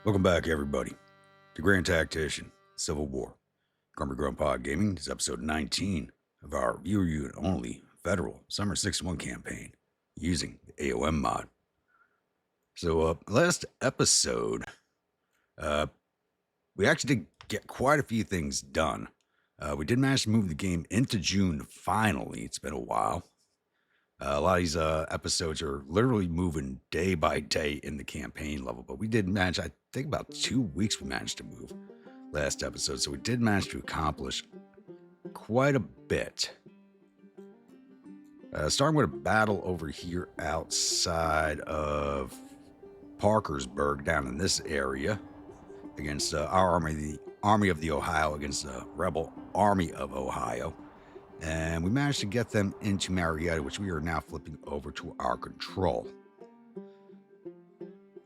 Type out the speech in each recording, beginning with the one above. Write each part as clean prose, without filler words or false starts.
Welcome back, everybody, to Grand Tactician, Civil War. Gruntpa Gaming is episode 19 of our viewer unit only federal Summer 61 campaign using the a.o.m mod. So, last episode, we actually did get quite a few things done. We did manage to move the game into June finally. It's been a while. A lot of these episodes are literally moving day by day in the campaign level, but we did manage, I think about 2 weeks we managed to move last episode, so we did manage to accomplish quite a bit. Starting with a battle over here outside of Parkersburg down in this area against our army, the Army of the Ohio against the Rebel Army of Ohio. And we managed to get them into Marietta, which we are now flipping over to our control.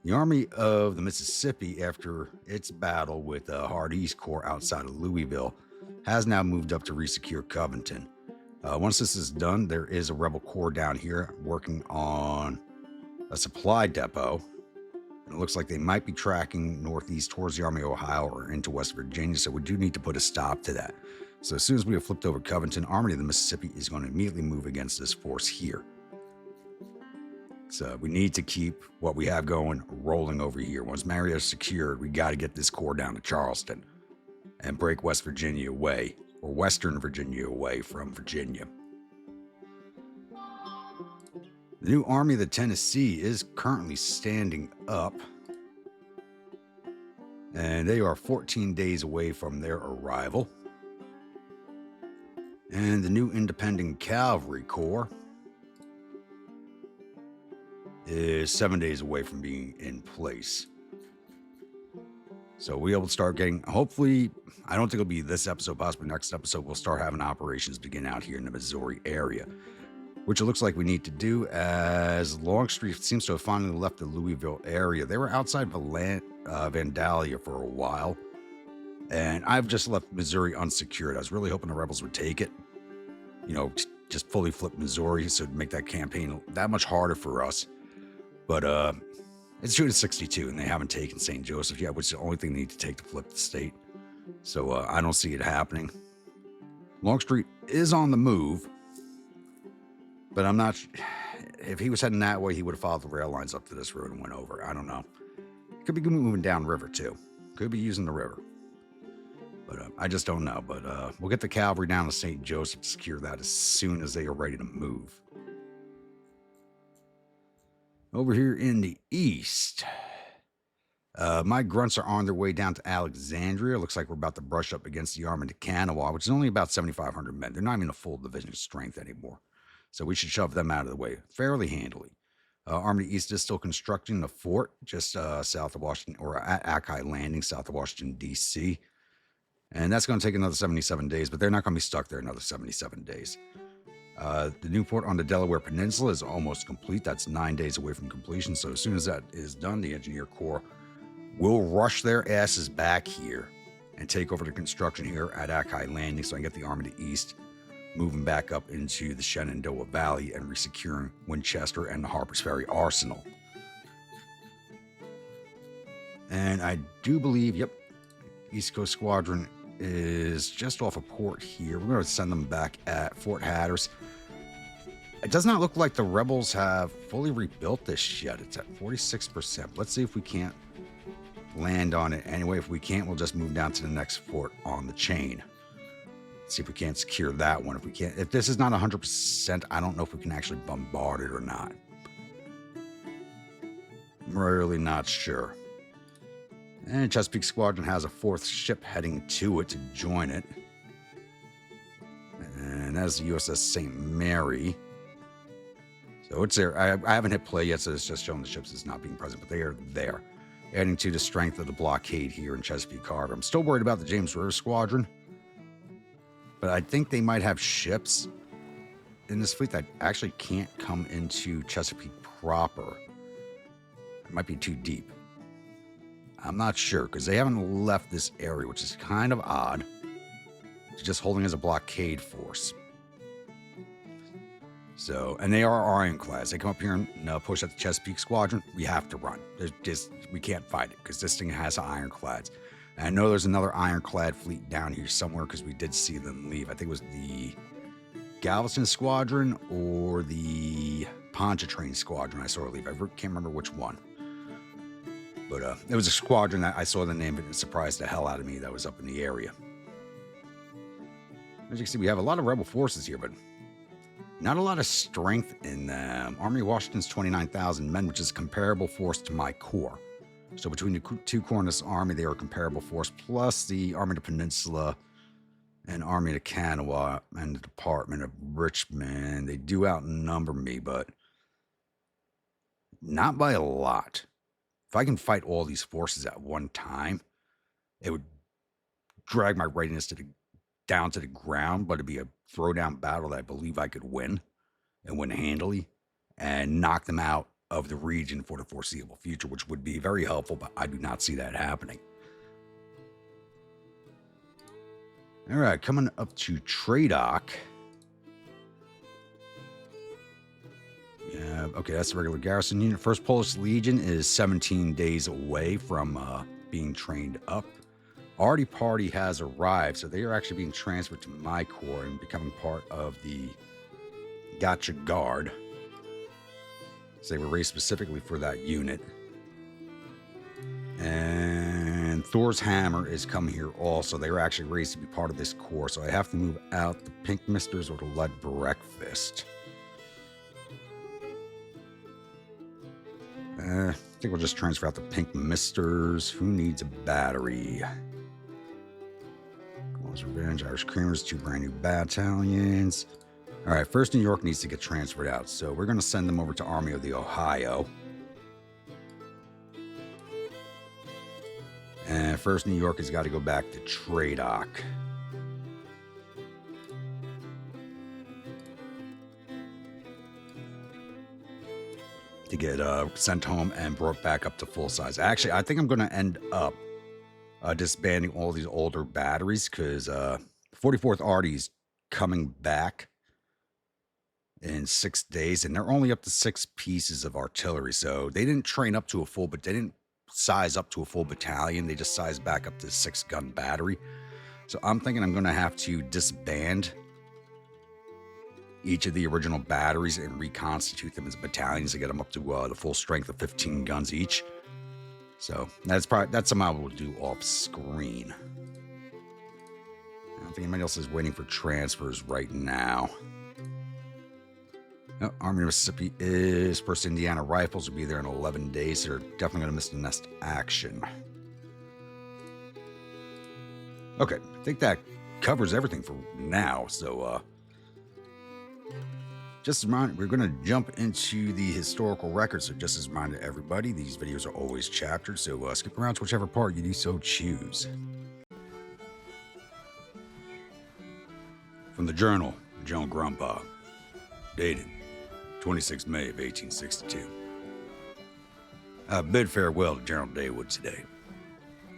The Army of the Mississippi, after its battle with the Hardee's Corps outside of Louisville, has now moved up to resecure Covington. Once this is done, there is a rebel corps down here working on a supply depot. And it looks like they might be tracking northeast towards the Army of Ohio or into West Virginia, so we do need to put a stop to that. So as soon as we have flipped over Covington, Army of the Mississippi is going to immediately move against this force here. So we need to keep what we have going rolling over here. Once Marietta is secured, we got to get this corps down to Charleston and break West Virginia away, or Western Virginia away from Virginia. The new Army of the Tennessee is currently standing up, and they are 14 days away from their arrival. And the new Independent Cavalry Corps is 7 days away from being in place. So we'll be able to start getting, hopefully, I don't think it'll be this episode, possibly next episode, we'll start having operations begin out here in the Missouri area, which it looks like we need to do, as Longstreet seems to have finally left the Louisville area. They were outside Vandalia for a while, and I've just left Missouri unsecured. I was really hoping the rebels would take it, just fully flip Missouri, so it'd make that campaign that much harder for us. But it's June 62, and they haven't taken St. Joseph yet, which is the only thing they need to take to flip the state. So I don't see it happening. Longstreet is on the move, but I'm not. If he was heading that way, he would have followed the rail lines up to this road and went over. I don't know. Could be moving down river too. Could be using the river. But I just don't know. But we'll get the cavalry down to St. Joseph to secure that as soon as they are ready to move. Over here in the east, my grunts are on their way down to Alexandria. Looks like we're about to brush up against the Army of Kanawha, which is only about 7,500 men. They're not even a full division strength anymore. So we should shove them out of the way fairly handily. Army of the East is still constructing the fort just south of Washington, or at Akai Landing, south of Washington, D.C., and that's going to take another 77 days, but they're not going to be stuck there another 77 days. The new fort on the Delaware Peninsula is almost complete. That's 9 days away from completion. So as soon as that is done, the Engineer Corps will rush their asses back here and take over the construction here at Akai Landing, so I can get the Army of the East moving back up into the Shenandoah Valley and resecuring Winchester and the Harper's Ferry Arsenal. And I do believe, East Coast Squadron is just off a port here. We're going to send them back at Fort Hatteras. It does not look like the rebels have fully rebuilt this yet. It's at 46%. Let's see if we can't land on it. Anyway, if we can't, we'll just move down to the next fort on the chain. See if we can't secure that one. If this is not 100%, I don't know if we can actually bombard it or not. I'm really not sure. And Chesapeake Squadron has a 4th ship heading to it to join it. And that is the USS St. Mary. So it's there. I haven't hit play yet, so it's just showing the ships as not being present, but they are there. Adding to the strength of the blockade here in Chesapeake Harbor. I'm still worried about the James River Squadron, but I think they might have ships in this fleet that actually can't come into Chesapeake proper. It might be too deep. I'm not sure, because they haven't left this area, which is kind of odd. It's just holding as a blockade force. So, and they are ironclads. They come up here and push at the Chesapeake Squadron. We have to run. We can't fight it because this thing has ironclads. And I know there's another ironclad fleet down here somewhere because we did see them leave. I think it was the Galveston Squadron or the Pontchartrain Squadron I saw leave. I can't remember which one. But it was a squadron that I saw the name, but it surprised the hell out of me that was up in the area. As you can see, we have a lot of rebel forces here, but not a lot of strength in them. Army of Washington's 29,000 men, which is a comparable force to my corps. So between the two corps in this army, they are a comparable force, plus the Army of the Peninsula and Army of the Kanawha and the Department of Richmond. They do outnumber me, but not by a lot. If I can fight all these forces at one time, it would drag my readiness down to the ground, but it'd be a throwdown battle that I believe I could win and win handily and knock them out of the region for the foreseeable future, which would be very helpful, but I do not see that happening. All right, coming up to Tradoc. Yeah, okay, that's the regular garrison unit. First Polish Legion is 17 days away from being trained up. Artie Party has arrived, so they are actually being transferred to my corps and becoming part of the Gotcha Guard. So they were raised specifically for that unit. And Thor's Hammer is coming here also. They were actually raised to be part of this corps, so I have to move out the Pink Misters or the Lead Breakfast. I think we'll just transfer out the Pink Misters. Who needs a battery? Glorious Revenge, Irish Creamers, 2 brand new battalions. All right, 1st New York needs to get transferred out, so we're going to send them over to Army of the Ohio. And 1st New York has got to go back to Tradoc. To get sent home and brought back up to full size. Actually, I think I'm going to end up disbanding all these older batteries because 44th Artie's coming back in 6 days, and they're only up to 6 pieces of artillery. So they didn't train up to a full, but they didn't size up to a full battalion. They just sized back up to 6-gun battery. So I'm thinking I'm going to have to disband each of the original batteries and reconstitute them as battalions to get them up to the full strength of 15 guns each. So that's something I will do off screen. I don't think anybody else is waiting for transfers right now. No, Army of Mississippi is 1st Indiana Rifles will be there in 11 days. They're definitely going to miss the next action. Okay, I think that covers everything for now. So, just a reminder, we're going to jump into the historical records. So just as a reminder to everybody, these videos are always chaptered. So skip around to whichever part you do so choose. From the Journal, General Gruntpa, dated 26 May of 1862. I bid farewell to General Daywood today.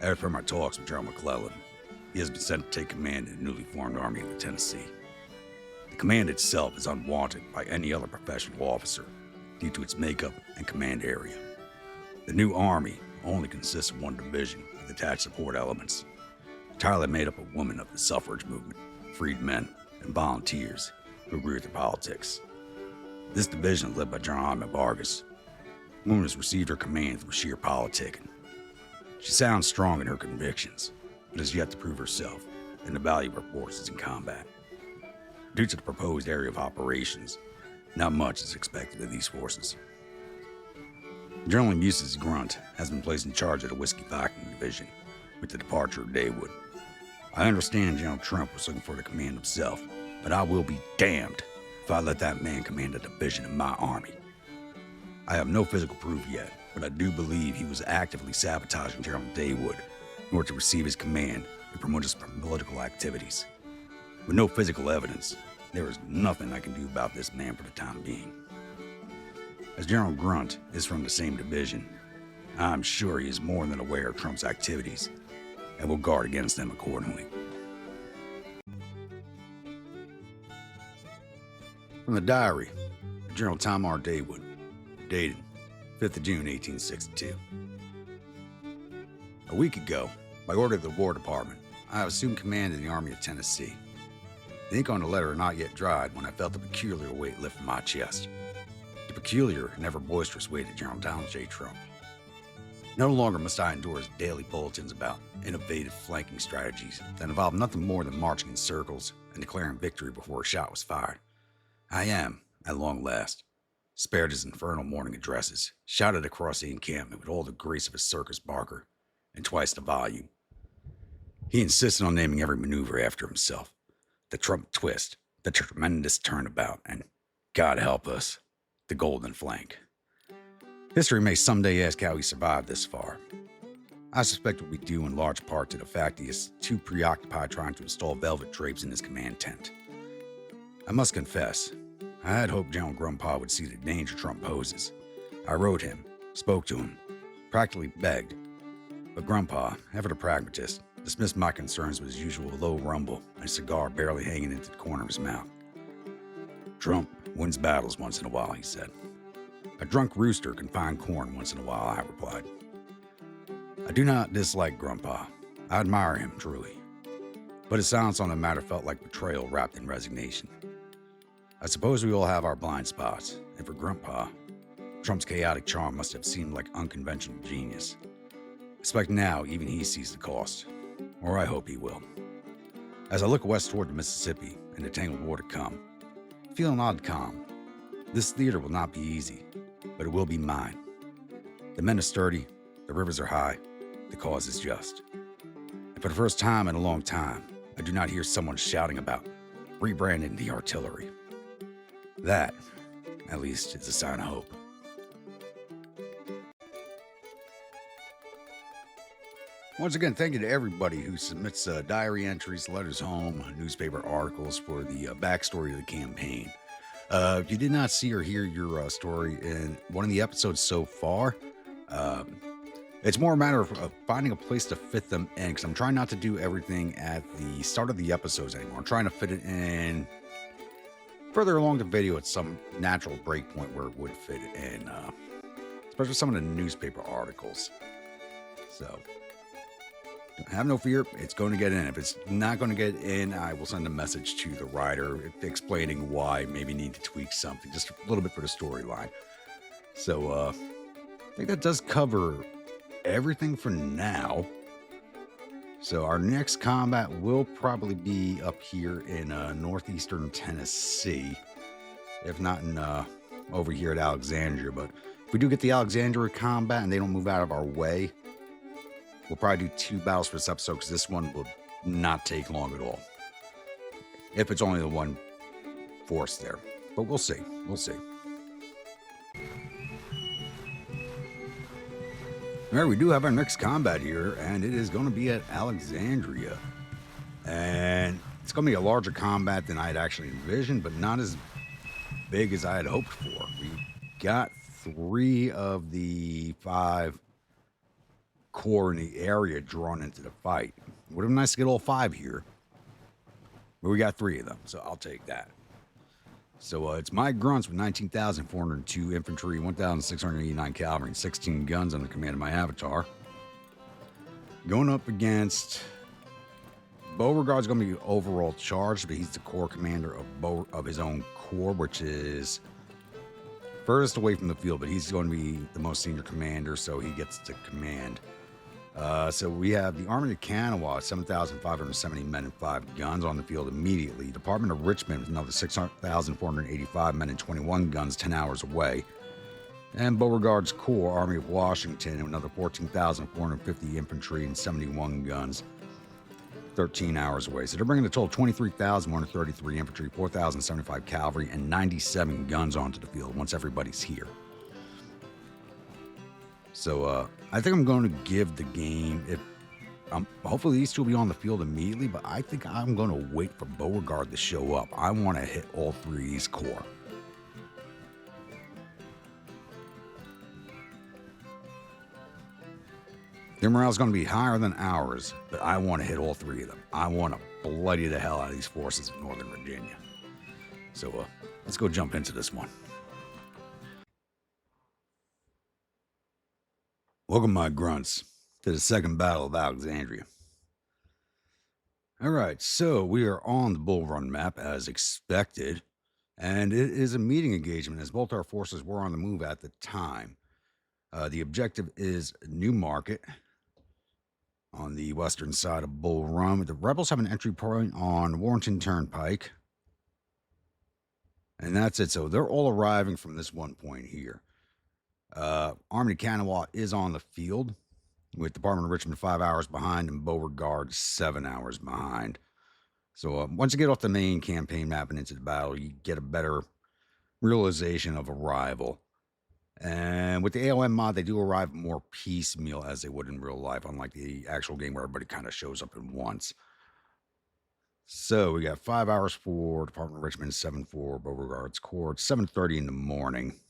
After my talks with General McClellan, he has been sent to take command in the newly formed Army of the Tennessee. The command itself is unwanted by any other professional officer due to its makeup and command area. The new army only consists of 1 division with attached support elements, entirely made up of women of the suffrage movement, freedmen, and volunteers who agree with their politics. This division is led by General Alma Vargas. The woman has received her command through sheer politicking. She sounds strong in her convictions, but has yet to prove herself and the value of her forces in combat. Due to the proposed area of operations, not much is expected of these forces. General Ulysses Grunt has been placed in charge of the Whiskey Viking Division with the departure of Daywood. I understand General Trump was looking for the command himself, but I will be damned if I let that man command a division in my army. I have no physical proof yet, but I do believe he was actively sabotaging General Daywood in order to receive his command and promote his political activities. With no physical evidence, there is nothing I can do about this man for the time being. As General Grunt is from the same division, I'm sure he is more than aware of Trump's activities and will guard against them accordingly. From the diary General Tom R. Daywood, dated 5th of June, 1862. A week ago, by order of the War Department, I have assumed command of the Army of Tennessee. The ink on the letter had not yet dried when I felt a peculiar weight lift from my chest. The peculiar and ever boisterous weight of General Donald J. Trump. No longer must I endure his daily bulletins about innovative flanking strategies that involve nothing more than marching in circles and declaring victory before a shot was fired. I am, at long last, spared his infernal morning addresses, shouted across the encampment with all the grace of a circus barker, and twice the volume. He insisted on naming every maneuver after himself. The Trump twist, the tremendous turnabout, and, God help us, the golden flank. History may someday ask how he survived this far. I suspect it will be due in large part to the fact he is too preoccupied trying to install velvet drapes in his command tent. I must confess, I had hoped General Gruntpa would see the danger Trump poses. I wrote him, spoke to him, practically begged. But Gruntpa, ever the pragmatist, dismissed my concerns with his usual low rumble and a cigar barely hanging into the corner of his mouth. Trump wins battles once in a while, he said. A drunk rooster can find corn once in a while, I replied. I do not dislike Gruntpa. I admire him, truly. But his silence on the matter felt like betrayal wrapped in resignation. I suppose we all have our blind spots, and for Gruntpa, Trump's chaotic charm must have seemed like unconventional genius. I suspect now even he sees the cost, or I hope he will. As I look west toward the Mississippi and the tangled war to come, I feel an odd calm. This theater will not be easy, but it will be mine. The men are sturdy, the rivers are high, the cause is just. And for the first time in a long time, I do not hear someone shouting about rebranding the artillery. That, at least, is a sign of hope. Once again, thank you to everybody who submits diary entries, letters home, newspaper articles for the backstory of the campaign. If you did not see or hear your story in one of the episodes so far, it's more a matter of finding a place to fit them in, because I'm trying not to do everything at the start of the episodes anymore. I'm trying to fit it in further along the video at some natural break point where it would fit in, especially some of the newspaper articles. So, have no fear, it's going to get in. If it's not going to get in, I will send a message to the writer explaining why, maybe need to tweak something, just a little bit for the storyline. So, I think that does cover everything for now. So our next combat will probably be up here in northeastern Tennessee, if not in over here at Alexandria. But if we do get the Alexandria combat and they don't move out of our way, we'll probably do 2 battles for this episode, because this one will not take long at all. If it's only the one force there. But we'll see. We'll see. All right, we do have our next combat here, and it is going to be at Alexandria. And it's going to be a larger combat than I had actually envisioned, but not as big as I had hoped for. We got 3 of the 5 corps in the area drawn into the fight. Would have been nice to get all 5 here, but we got 3 of them, so I'll take that. So it's my grunts with 19,402 infantry, 1,689 cavalry, and 16 guns under command of my avatar. Going up against Beauregard's going to be overall charged, but he's the corps commander of his own corps, which is furthest away from the field, but he's going to be the most senior commander, so he gets to command. So we have the Army of Kanawha, 7,570 men and 5 guns on the field immediately. Department of Richmond with another 6,485 men and 21 guns 10 hours away. And Beauregard's Corps, Army of Washington, with another 14,450 infantry and 71 guns 13 hours away. So they're bringing a total of 23,133 infantry, 4,075 cavalry, and 97 guns onto the field once everybody's here. So I think I'm going to give the game, hopefully these 2 will be on the field immediately, but I think I'm going to wait for Beauregard to show up. I want to hit all 3 of these corps. Their morale is going to be higher than ours, but I want to hit all 3 of them. I want to bloody the hell out of these forces in Northern Virginia. So let's go jump into this one. Welcome, my grunts, to the second battle of Alexandria. All right, so we are on the Bull Run map as expected, and it is a meeting engagement as both our forces were on the move at the time. The objective is New Market on the western side of Bull Run. The rebels have an entry point on Warrenton Turnpike, and that's it. So they're all arriving from this one point here. Army Kanawha is on the field, with Department of Richmond 5 hours behind and Beauregard 7 hours behind. So once you get off the main campaign map and into the battle, you get a better realization of arrival. And with the a.o.m mod, they do arrive more piecemeal as they would in real life, unlike the actual game where everybody kind of shows up at once. So we got 5 hours for Department of Richmond, 7 for Beauregard's Corps, 7:30 in the morning.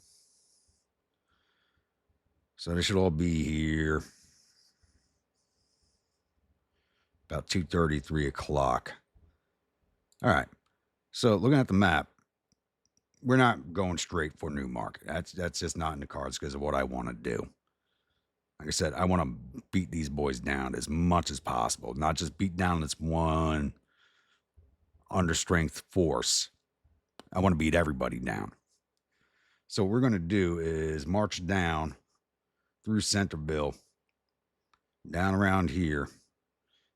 So they should all be here about 2:30, 3 o'clock. All right. So looking at the map, we're not going straight for New Market. That's just not in the cards because of what I want to do. Like I said, I want to beat these boys down as much as possible, not just beat down this one understrength force. I want to beat everybody down. So what we're going to do is march down through Centerville, down around here,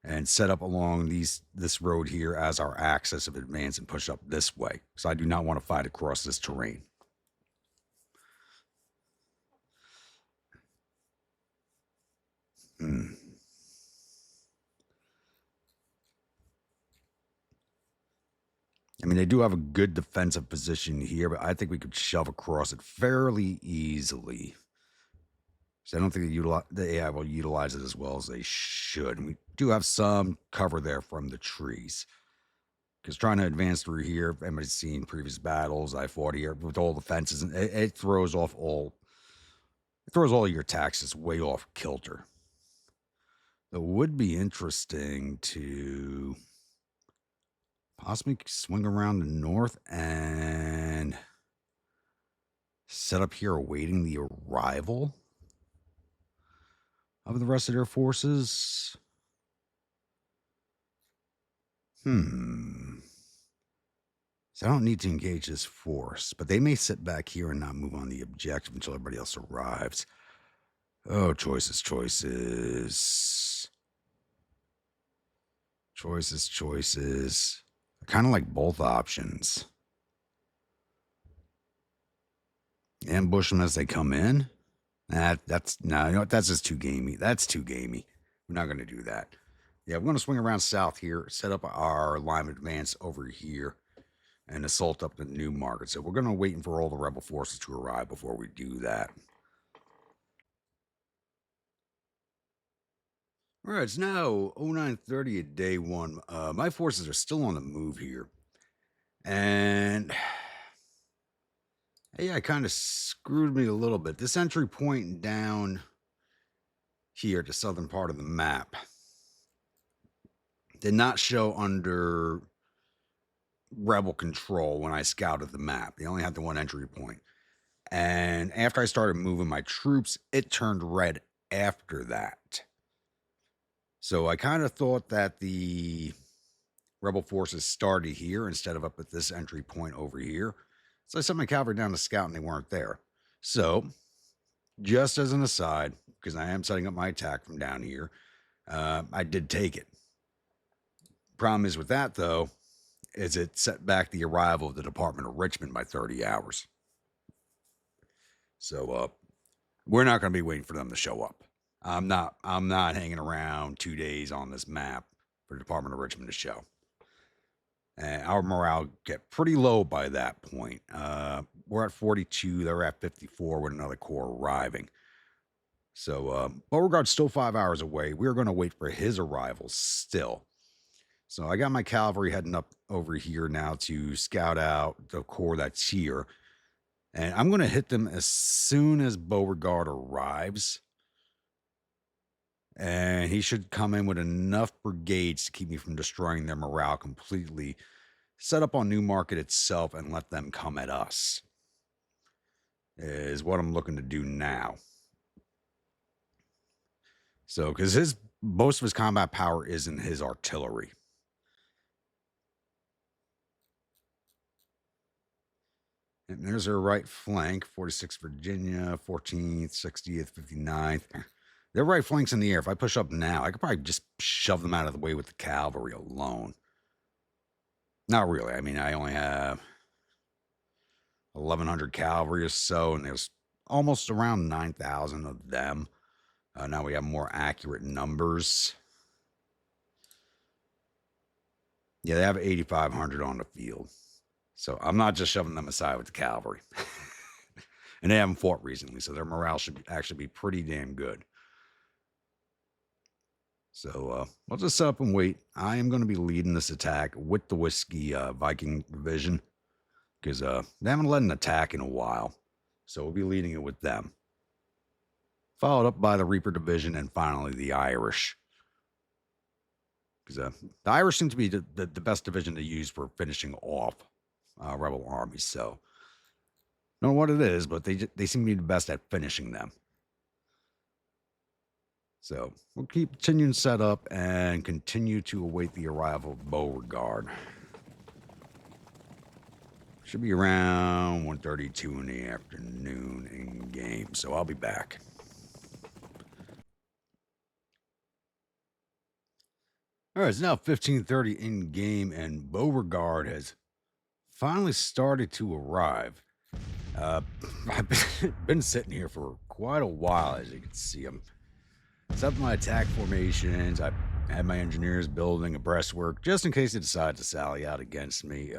and set up along this road here as our axis of advance and push up this way. So I do not want to fight across this terrain. I mean, they do have a good defensive position here, but I think we could shove across it fairly easily. So I don't think the AI will utilize it as well as they should. And we do have some cover there from the trees. Because trying to advance through here, everybody's seen previous battles I fought here with all the fences, and it throws all your attacks just way off kilter. It would be interesting to possibly swing around the north and set up here awaiting the arrival of the rest of their forces. So I don't need to engage this force, but they may sit back here and not move on the objective until everybody else arrives. Oh, choices. I kind of like both options. Ambush them as they come in. That's just too gamey. That's too gamey. We're not going to do that. Yeah, we're going to swing around south here, set up our line of advance over here, and assault up the New Market. So we're going to wait for all the rebel forces to arrive before we do that. All right, it's now 09:30 at day one. My forces are still on the move here. And AI kind of screwed me a little bit. This entry point down here, the southern part of the map, did not show under rebel control when I scouted the map. They only had the one entry point. And after I started moving my troops, it turned red after that. So I kind of thought that the rebel forces started here instead of up at this entry point over here. So I sent my cavalry down to scout and they weren't there. So just as an aside, because I am setting up my attack from down here, I did take it. Problem is with that, though, is it set back the arrival of the Department of Richmond by 30 hours. So we're not going to be waiting for them to show up. I'm not hanging around 2 days on this map for the Department of Richmond to show. And our morale get pretty low by that point. We're at 42. They're at 54 with another corps arriving. So Beauregard's still 5 hours away. We're going to wait for his arrival still. So I got my cavalry heading up over here now to scout out the corps that's here. And I'm going to hit them as soon as Beauregard arrives. And he should come in with enough brigades to keep me from destroying their morale completely. Set up on New Market itself and let them come at us is what I'm looking to do now. So, because his most of his combat power is in his artillery. And there's our right flank, 46th Virginia, 14th, 60th, 59th. Their right flank's in the air. If I push up now, I could probably just shove them out of the way with the cavalry alone. Not really. I mean, I only have 1,100 cavalry or so, and there's almost around 9,000 of them. Now we have more accurate numbers. Yeah, they have 8,500 on the field. So I'm not just shoving them aside with the cavalry. And they haven't fought recently, so their morale should actually be pretty damn good. So we'll just set up and wait. I am going to be leading this attack with the Whiskey Viking division because they haven't led an attack in a while. So we'll be leading it with them. Followed up by the Reaper division and finally the Irish. Because the Irish seem to be the best division to use for finishing off rebel armies. So I don't know what it is, but they seem to be the best at finishing them. So we'll keep continuing set up and continue to await the arrival of Beauregard. Should be around 1:32 in the afternoon in game, so I'll be back. All right, it's now 15:30 in game, and Beauregard has finally started to arrive. I've been sitting here for quite a while, as you can see. I'm set up my attack formations. I had my engineers building a breastwork just in case they decide to sally out against me.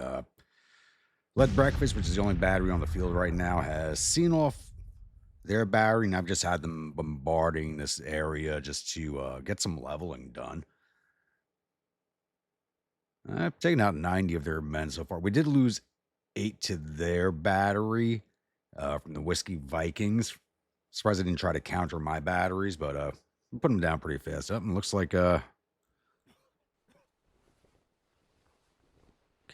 Lead Breakfast, which is the only battery on the field right now, has seen off their battery, and I've just had them bombarding this area just to get some leveling done. I've taken out 90 of their men so far. We did lose 8 to their battery from the Whiskey Vikings. Surprised they didn't try to counter my batteries, but we put them down pretty fast. Up and looks like okay,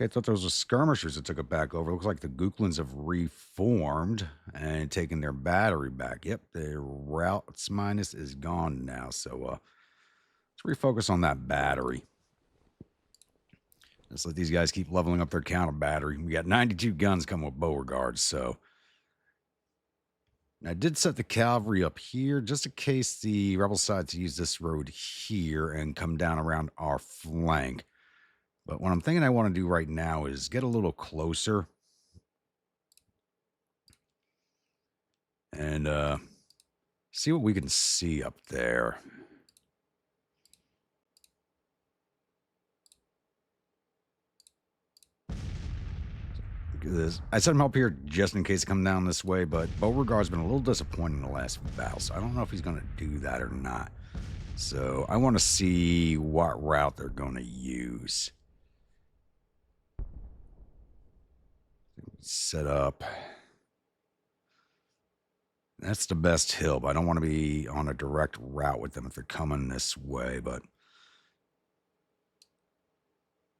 I thought those were skirmishers that took it back over. Looks like the Gooklins have reformed and taken their battery back. Yep, their routes minus is gone now. So let's refocus on that battery. Let's let these guys keep leveling up their counter battery. We got 92 guns coming with Beauregard, so. I did set the cavalry up here just in case the rebel decide to use this road here and come down around our flank. But what I'm thinking I want to do right now is get a little closer and see what we can see up there. I set him up here just in case it come down this way, but Beauregard's been a little disappointing in the last battle, so I don't know if he's going to do that or not. So I want to see what route they're going to use. Set up. That's the best hill, but I don't want to be on a direct route with them if they're coming this way, but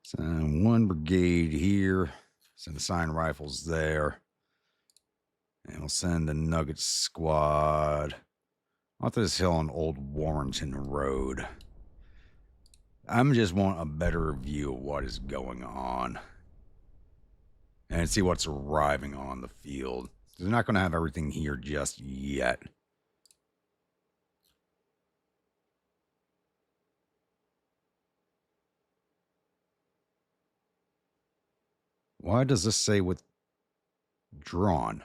send one brigade here. Send the sign rifles there. And we'll send the Nugget squad off this hill on Old Warrenton Road. I'm just want a better view of what is going on. And see what's arriving on the field. They're not going to have everything here just yet. Why does this say withdrawn?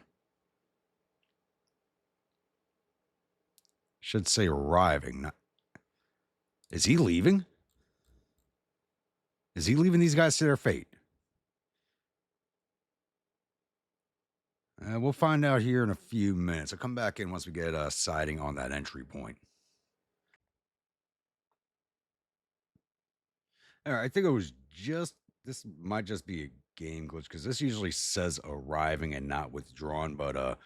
Should say arriving. Not... Is he leaving? Is he leaving these guys to their fate? We'll find out here in a few minutes. I'll come back in once we get a sighting on that entry point. All right, I think it was just, this might just be a game glitch because this usually says arriving and not withdrawn, but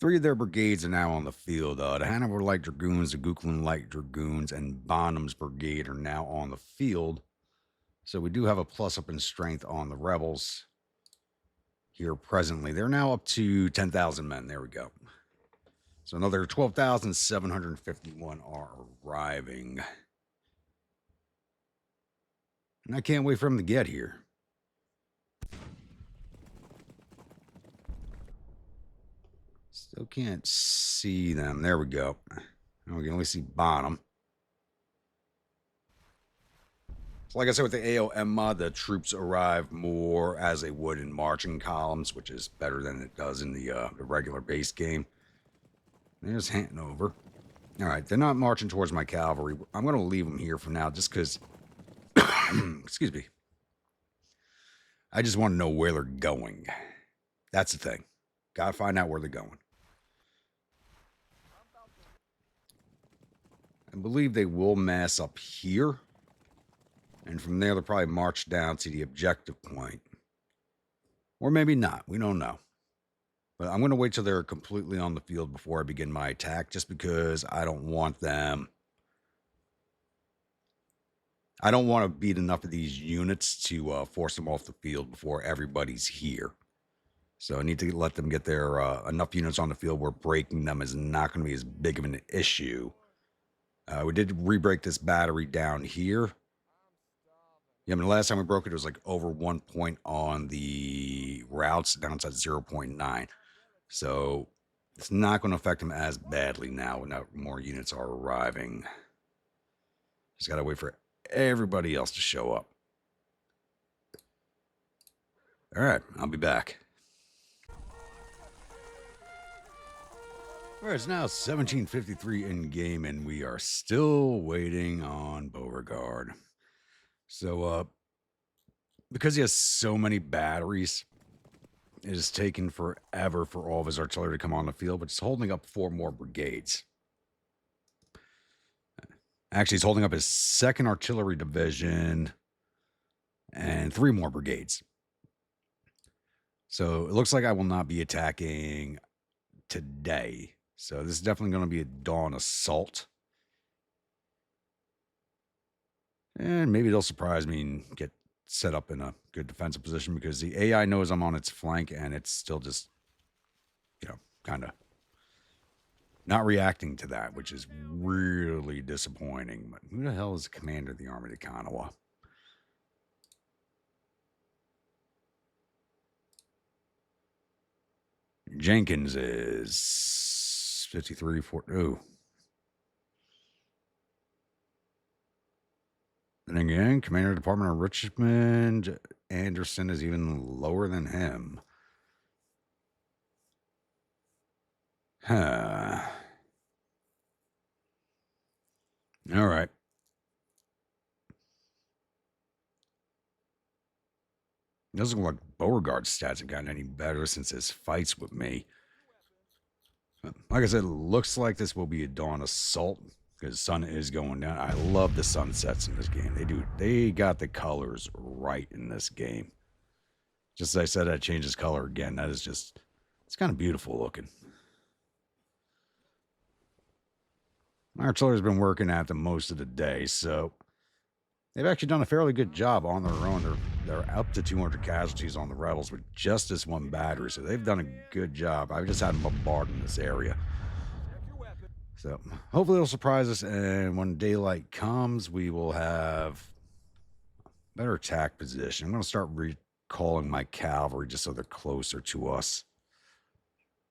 3 of their brigades are now on the field. The Hanover Light Dragoons, the Gooklin Light Dragoons, and Bonham's brigade are now on the field. So we do have a plus up in strength on the rebels here presently. They're now up to 10,000 men. There we go. So another 12,751 are arriving. And I can't wait for them to get here. Still can't see them. There we go. We can only see bottom. So like I said, with the a.o.m mod, the troops arrive more as they would in marching columns, which is better than it does in the regular base game. There's handing over. All right, they're not marching towards my cavalry. I'm going to leave them here for now just because, excuse me, I just want to know where they're going. That's the thing. Got to find out where they're going. I believe they will mass up here. And from there, they'll probably march down to the objective point. Or maybe not. We don't know. But I'm going to wait till they're completely on the field before I begin my attack, just because I don't want them. I don't want to beat enough of these units to force them off the field before everybody's here. So I need to let them get their enough units on the field where breaking them is not going to be as big of an issue. We did re-break this battery down here. Yeah, I mean, the last time we broke it, it was like over 1 point on the routes. Now it's at 0.9. So it's not going to affect them as badly now when more units are arriving. Just got to wait for everybody else to show up. All right, I'll be back. All right, it's now 1753 in game, and we are still waiting on Beauregard. So, because he has so many batteries, it has taken forever for all of his artillery to come on the field, but it's holding up 4 more brigades. Actually, he's holding up his 2nd Artillery Division and 3 more brigades. So it looks like I will not be attacking today. So this is definitely going to be a dawn assault. And maybe they'll surprise me and get set up in a good defensive position because the AI knows I'm on its flank and it's still just, kind of not reacting to that, which is really disappointing. But who the hell is the commander of the Army of the Kanawha? Jenkins is 53, 40. Oh. Then again, Commander of the Department of Richmond, Anderson is even lower than him. Huh. All right. It doesn't look like Beauregard's stats have gotten any better since his fights with me. Like I said, it looks like this will be a dawn assault because the sun is going down. I love the sunsets in this game. They got the colors right in this game. Just as I said, I changed his color again. That is just, it's kind of beautiful looking. My artillery's been working at them most of the day, so they've actually done a fairly good job on their own. They're up to 200 casualties on the rebels with just this 1 battery, so they've done a good job. I've just had them bombarding this area. So hopefully it'll surprise us, and when daylight comes, we will have better attack position. I'm going to start recalling my cavalry just so they're closer to us.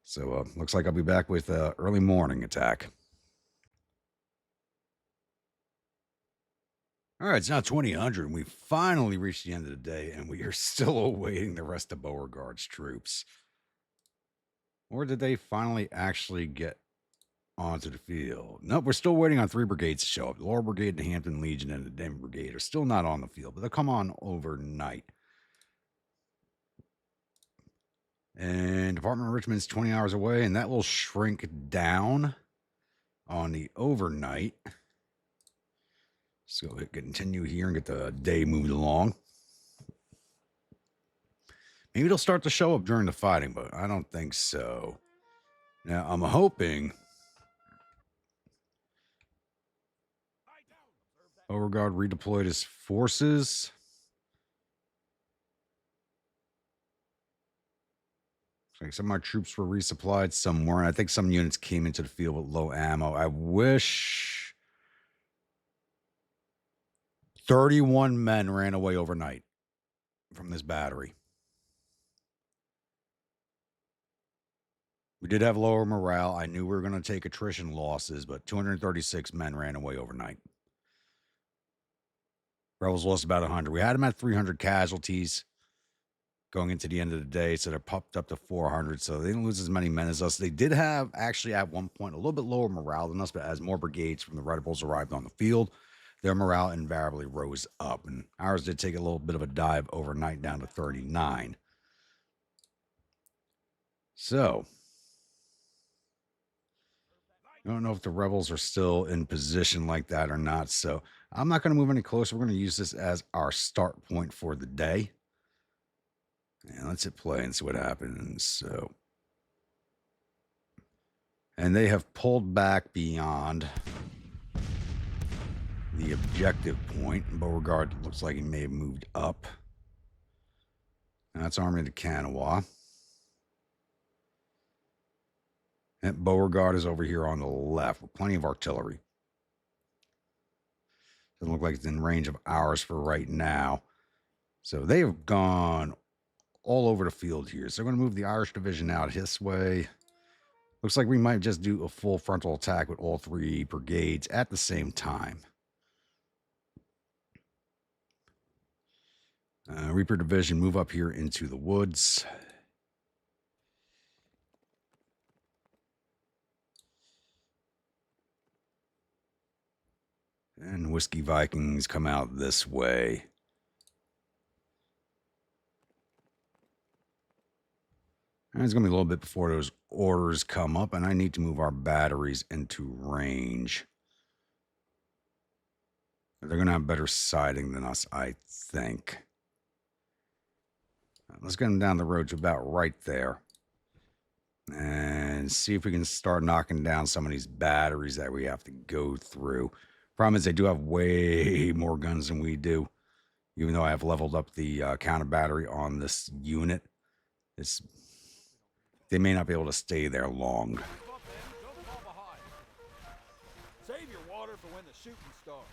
So looks like I'll be back with early morning attack. All right, it's now 2000, and we finally reached the end of the day, and we are still awaiting the rest of Beauregard's troops. Or did they finally actually get onto the field? Nope, we're still waiting on 3 brigades to show up. The Laurel Brigade, the Hampton Legion, and the Denver Brigade are still not on the field, but they'll come on overnight. And Department of Richmond's 20 hours away, and that will shrink down on the overnight. So hit continue here and get the day moving along. Maybe they'll start to show up during the fighting, but I don't think so. Now, I'm hoping Beauregard redeployed his forces. Looks Like some of my troops were resupplied, some weren't. I think some units came into the field with low ammo. I wish 31 men ran away overnight from this battery. We did have lower morale. I knew we were going to take attrition losses, but 236 men ran away overnight. Rebels lost about 100. We had them at 300 casualties going into the end of the day, so they're popped up to 400, so they didn't lose as many men as us. They did have, actually, at one point, a little bit lower morale than us, but as more brigades from the Rebels arrived on the field, their morale invariably rose up, and ours did take a little bit of a dive overnight down to 39. So, I don't know if the Rebels are still in position like that or not, so I'm not going to move any closer. We're going to use this as our start point for the day. And let's hit play and see what happens. So, and they have pulled back beyond the objective point. Beauregard looks like he may have moved up. And that's Army of the Kanawha. And Beauregard is over here on the left with plenty of artillery. Doesn't look like it's in range of ours for right now. So they have gone all over the field here. So they're going to move the Irish division out this way. Looks like we might just do a full frontal attack with all three brigades at the same time. Reaper division, move up here into the woods. And Whiskey Vikings come out this way. And it's going to be a little bit before those orders come up, and I need to move our batteries into range. They're going to have better sighting than us, I think. Let's get them down the road to about right there. And see if we can start knocking down some of these batteries that we have to go through. Problem is they do have way more guns than we do. Even though I have leveled up the counter battery on this unit, they may not be able to stay there long. Save your water for when the shooting starts.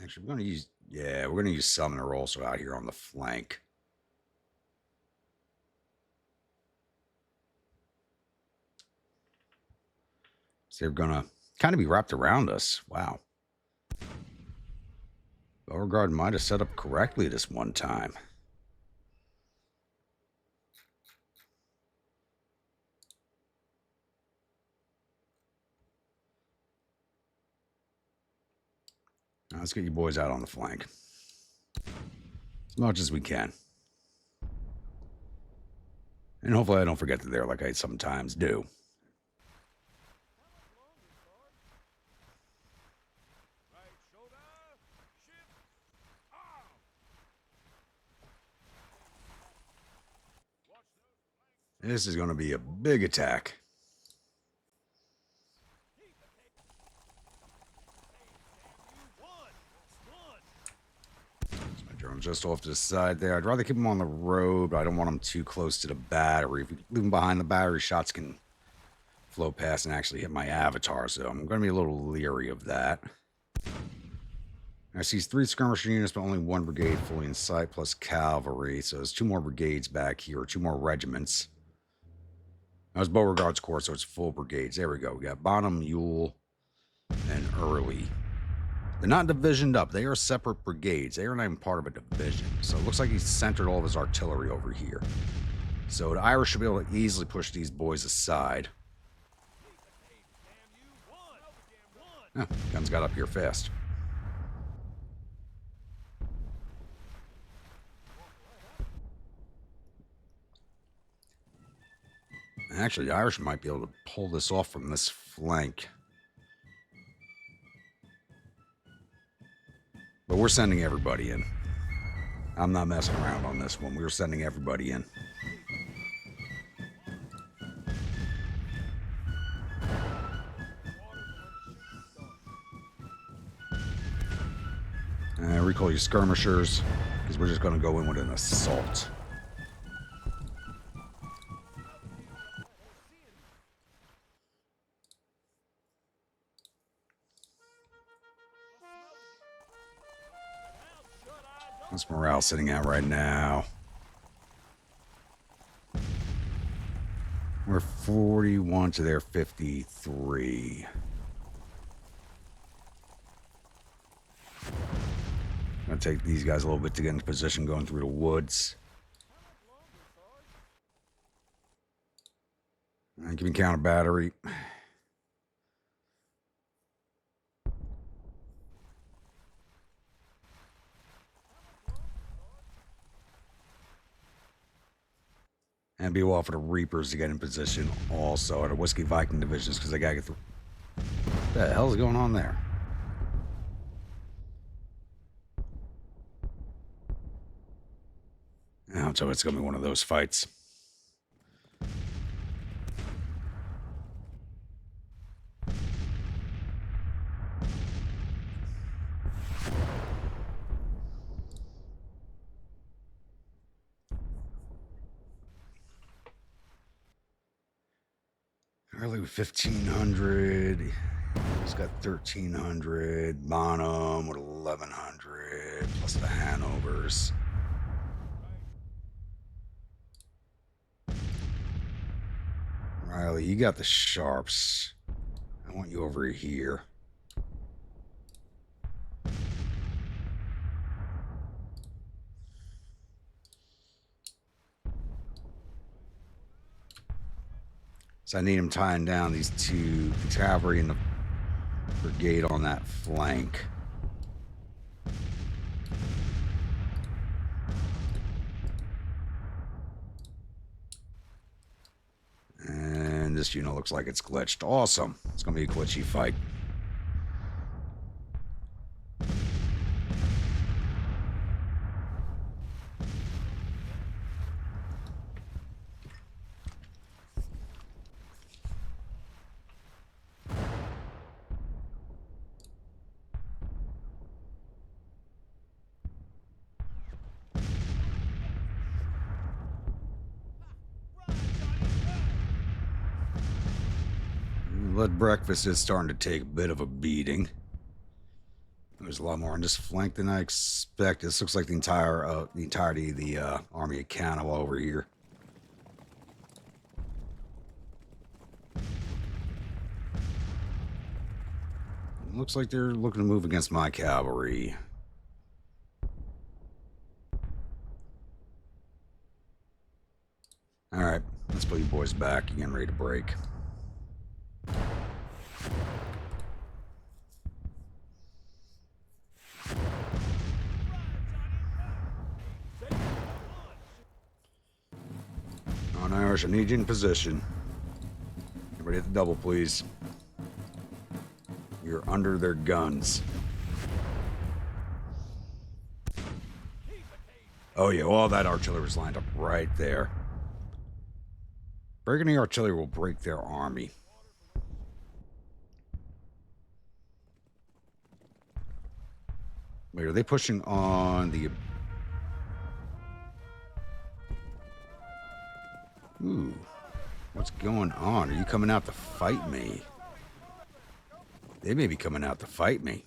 Actually, we're going to use Summoner also out here on the flank. So they're going to kind of be wrapped around us. Wow. Beauregard might have set up correctly this one time. Now let's get you boys out on the flank. As much as we can. And hopefully I don't forget that there like I sometimes do. This is going to be a big attack. My drone's just off to the side there. I'd rather keep them on the road, but I don't want them too close to the battery. If we leave them behind the battery, shots can flow past and actually hit my avatar, so I'm going to be a little leery of that. I see 3 skirmisher units, but only 1 brigade fully in sight, plus cavalry, so there's 2 more brigades back here, or 2 more regiments. That was Beauregard's corps, so it's full brigades. There we go. We got Bonham, Ewell, and Early. They're not divisioned up. They are separate brigades. They are not even part of a division. So it looks like he's centered all of his artillery over here. So the Irish should be able to easily push these boys aside. Oh, guns got up here fast. Actually, the Irish might be able to pull this off from this flank. But we're sending everybody in. I'm not messing around on this one. We're sending everybody in. Recall your skirmishers, because we're just going to go in with an assault. What's morale sitting at right now? We're 41 to their 53. Gonna take these guys a little bit to get into position going through the woods. Give me counter battery. And be off for the Reapers to get in position also at the Whiskey Viking divisions because they gotta get through. What the hell's going on there? So it's gonna be one of those fights. Early with 1,500. He's got 1,300. Bonham with 1,100 plus the Hanovers. Riley, you got the Sharps. I want you over here. So I need him tying down these two, the cavalry and the brigade on that flank. And this unit looks like it's glitched. Awesome. It's going to be a glitchy fight. Blood breakfast is starting to take a bit of a beating. There's a lot more on this flank than I expected. This looks like the entirety of the Army of Canada over here. It looks like they're looking to move against my cavalry. All right, let's put you boys back. You're getting ready to break. On Irish, I need you in position. Everybody hit the double, please. You're under their guns. Oh yeah, all that artillery is lined up right there. Breaking the artillery will break their army. Wait, are they pushing on the... Ooh, what's going on? Are you coming out to fight me? They may be coming out to fight me.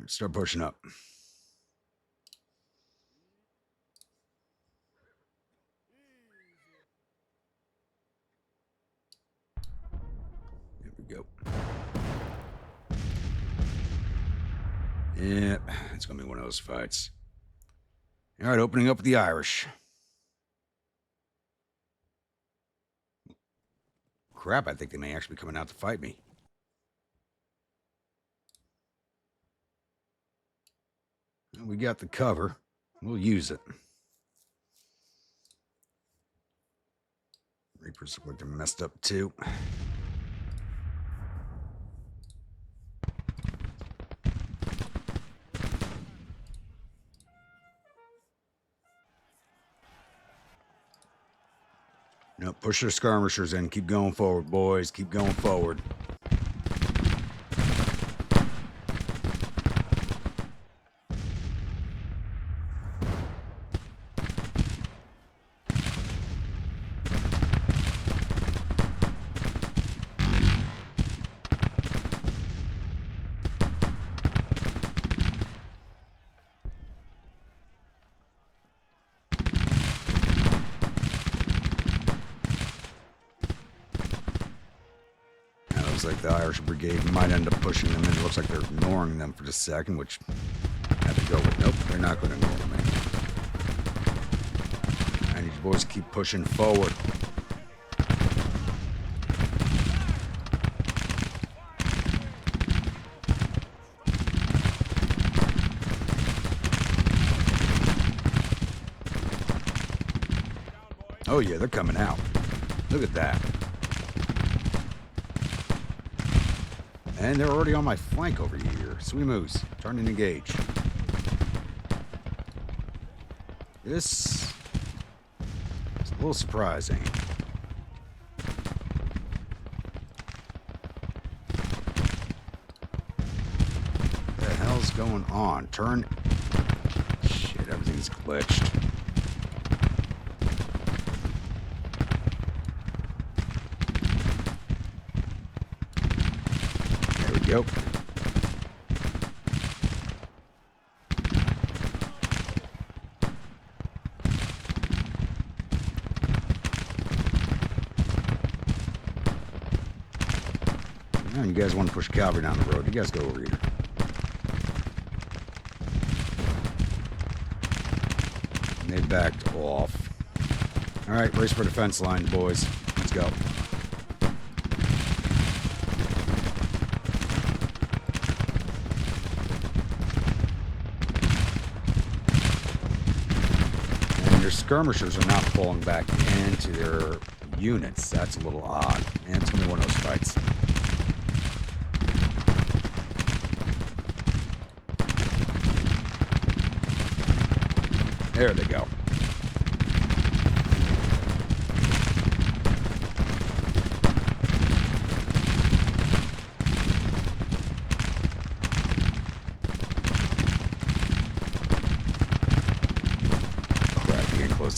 Start pushing up. There we go. Yep, it's going to be one of those fights. All right, opening up with the Irish. Crap, I think they may actually be coming out to fight me. We got the cover. We'll use it. Reapers look like they're messed up too. No, push their skirmishers in. Keep going forward, boys. Keep going forward. Like the Irish Brigade might end up pushing them in. It looks like they're ignoring them for just a second, which I have to go with. Nope, they're not going to ignore them anymore. I need you boys to keep pushing forward. Oh yeah, they're coming out. Look at that. And they're already on my flank over here. Sweet moose, turn and engage. This is a little surprising. What the hell's going on? Turn. Shit, everything's glitched. Yep. Now you guys want to push cavalry down the road. You guys go over here. And they backed off. All right, race for defense line, boys. Let's go. Skirmishers are not falling back into their units. That's a little odd. And it's only one of those fights. There they go.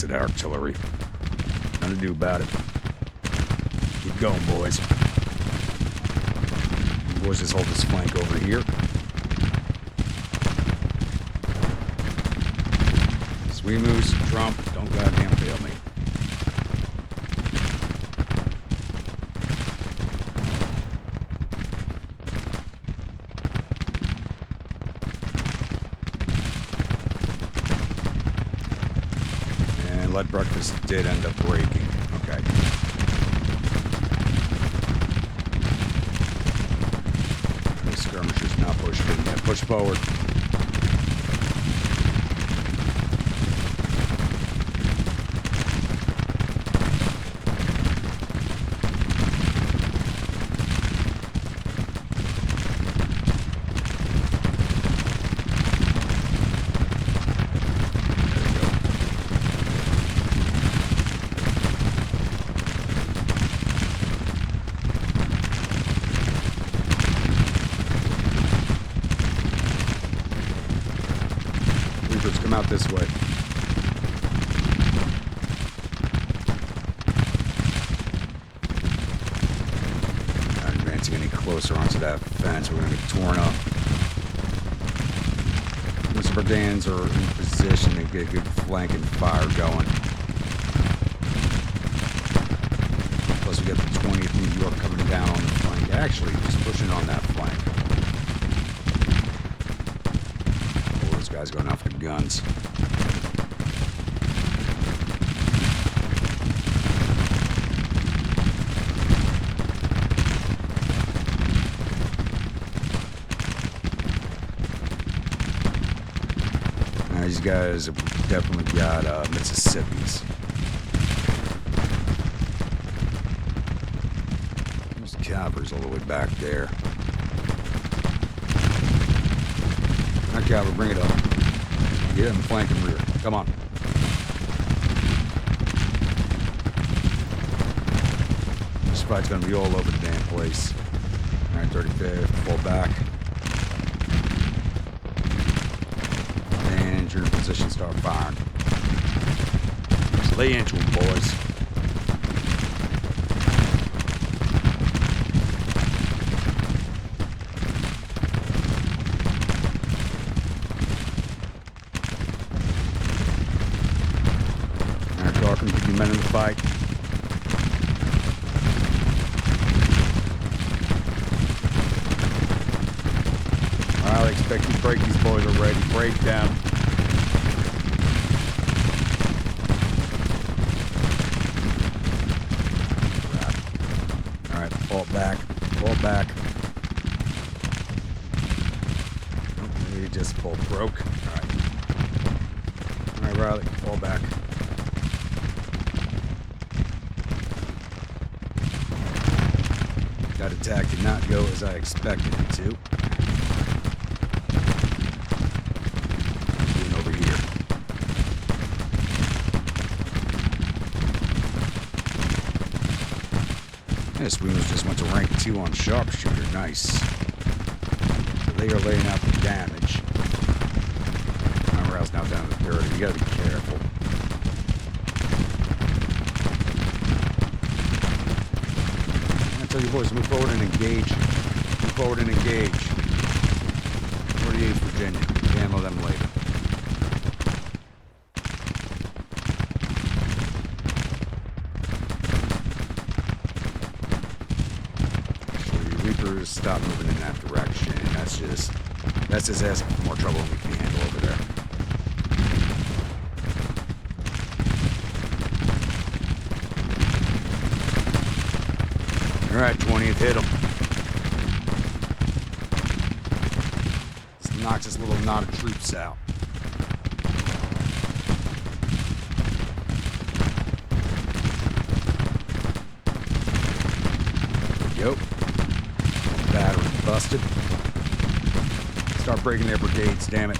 To the artillery. Nothing to do about it. Keep going, boys. You boys just hold this flank over here. Sweet moose, Trump, don't goddamn fail me. Lead breakfast did end up breaking. Okay. The skirmishers not pushed in yet. Push forward. Come out this way. Not advancing any closer onto that fence. We're going to get torn up. Most of our Danes are in position to get a good flanking fire going. Plus we got the 20th New York coming down on the flank. Actually, just pushing on that flank. Those guys going after guns. These guys have definitely got Mississippi's. Calvary's all the way back there. All right, Calvary, bring it up. Get him flank and rear. Come on. This fight's gonna be all over the damn place. All right, 35th, pull back. And you're in position, start firing. Just lay into them, boys. Keep your men in the fight. Alright, I expect you to break. These boys are ready. Break down. Alright, fall back. Fall back. Oh, you just both broke. Alright. Alright, Riley, fall back. That attack did not go as I expected it to. Being over here. This Swooners just went to rank 2 on sharpshooter. Nice. So they are laying out the damage. My morale's now down to 30. You gotta be careful. Tell you boys, move forward and engage. Move forward and engage. 48 Virginia. Ammo them later. So your Reapers stop moving in that direction. That's just asking for more trouble than we can handle over there. All right, 20th, hit him. This knocks this little knot of troops out. Yo. Battery busted. Start breaking their brigades, damn it.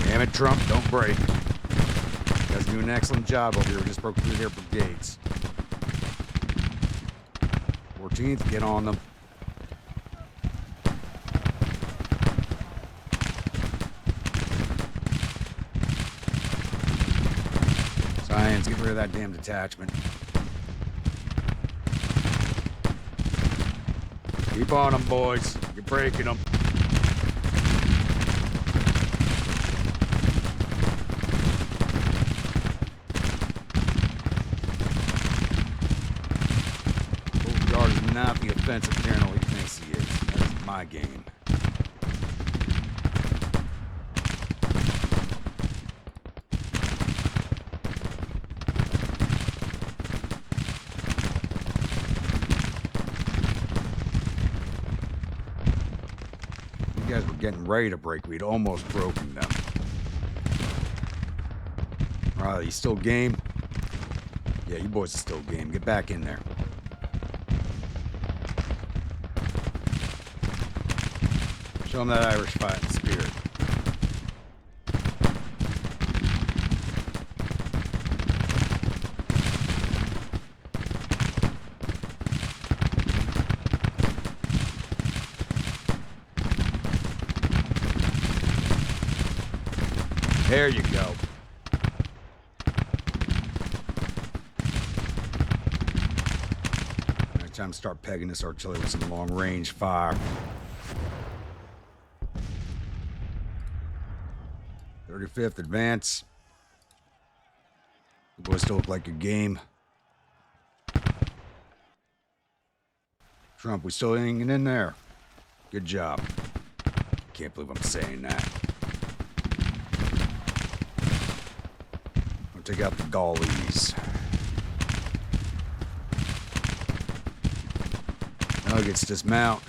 Damn it, Trump, don't break. You guys do an excellent job over here. We just broke through their brigades. 14th, get on them. Science, get rid of that damn detachment. Keep on them, boys. You're breaking them. Not the offensive general he thinks he is. That is my game. You guys were getting ready to break. We'd almost broken them. Alright, you still game? Yeah, you boys are still game. Get back in there. Show them that Irish fighting spirit. There you go. Now time to start pegging this artillery with some long-range fire. 35th, advance. You boys still look like a game. Trump, we still hanging in there. Good job. Can't believe I'm saying that. I'll take out the Gallies. Nuggets, dismount.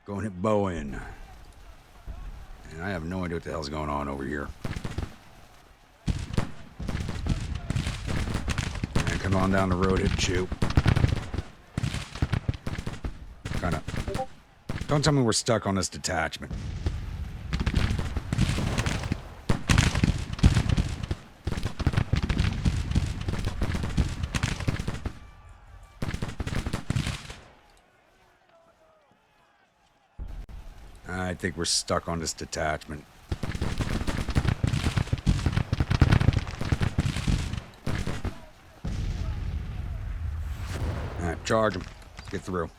Go and hit Bowen. And I have no idea what the hell's going on over here. And come on down the road, hit Chew. Kinda. Don't tell me we're stuck on this detachment. I think we're stuck on this detachment. Alright, charge them. Get through.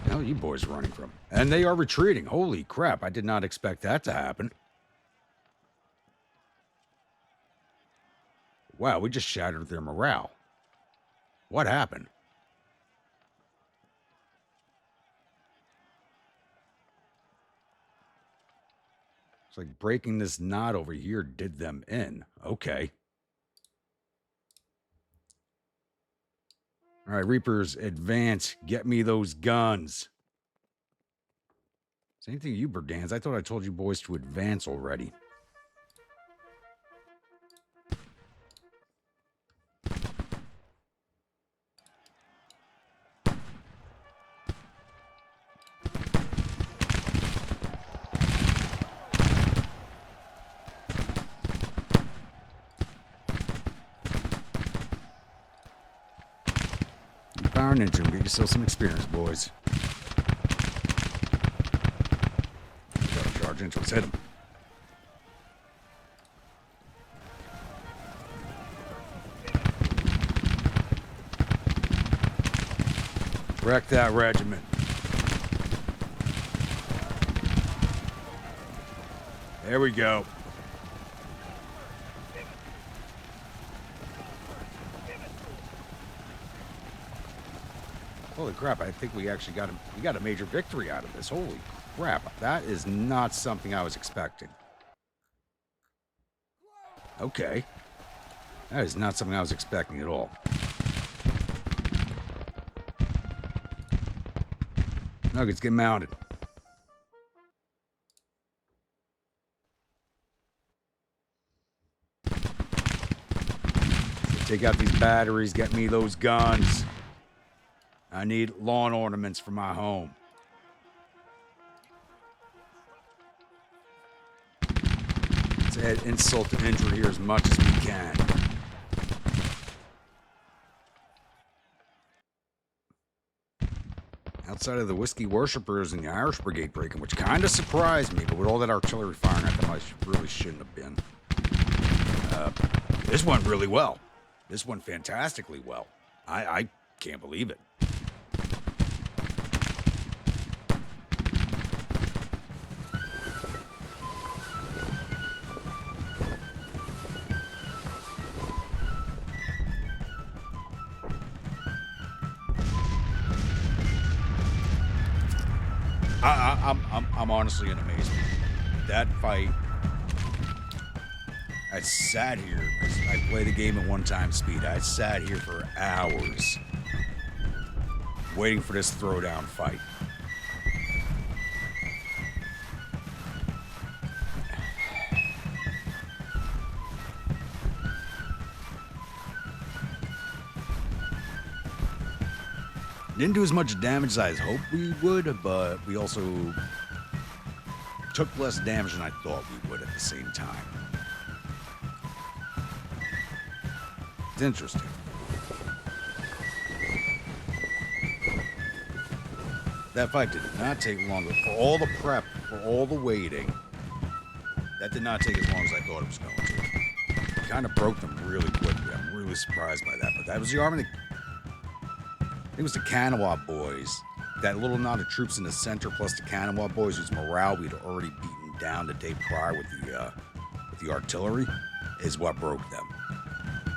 Hell, you boys are running from? And they are retreating. Holy crap, I did not expect that to happen. Wow, we just shattered their morale. What happened? It's like breaking this knot over here did them in. Okay. All right, Reapers, advance. Get me those guns. Same thing you, Brigands. I thought I told you boys to advance already. Power Ninja, get yourself some experience, boys. Gotta charge into us, hit him. Wreck that regiment. There we go. Holy crap, I think we actually got a major victory out of this. Holy crap, that is not something I was expecting. Okay. That is not something I was expecting at all. Nuggets, get mounted. Take out these batteries, get me those guns. I need lawn ornaments for my home. Let's add insult to injury here as much as we can. Outside of the Whiskey Worshippers and the Irish Brigade breaking, which kind of surprised me, but with all that artillery firing, I thought I really shouldn't have been. This went really well. This went fantastically well. I can't believe it. I'm honestly in amazement. That fight, I sat here, because I play the game at 1x speed. I sat here for hours waiting for this throwdown fight. Didn't do as much damage as I hoped we would, but we also took less damage than I thought we would at the same time. It's interesting. That fight did not take long. For all the prep, for all the waiting, that did not take as long as I thought it was going to. It kind of broke them really quickly. I'm really surprised by that. But that was the army that... It was the Kanawha boys, that little knot of troops in the center, plus the Kanawha boys, whose morale we'd already beaten down the day prior with the artillery, is what broke them.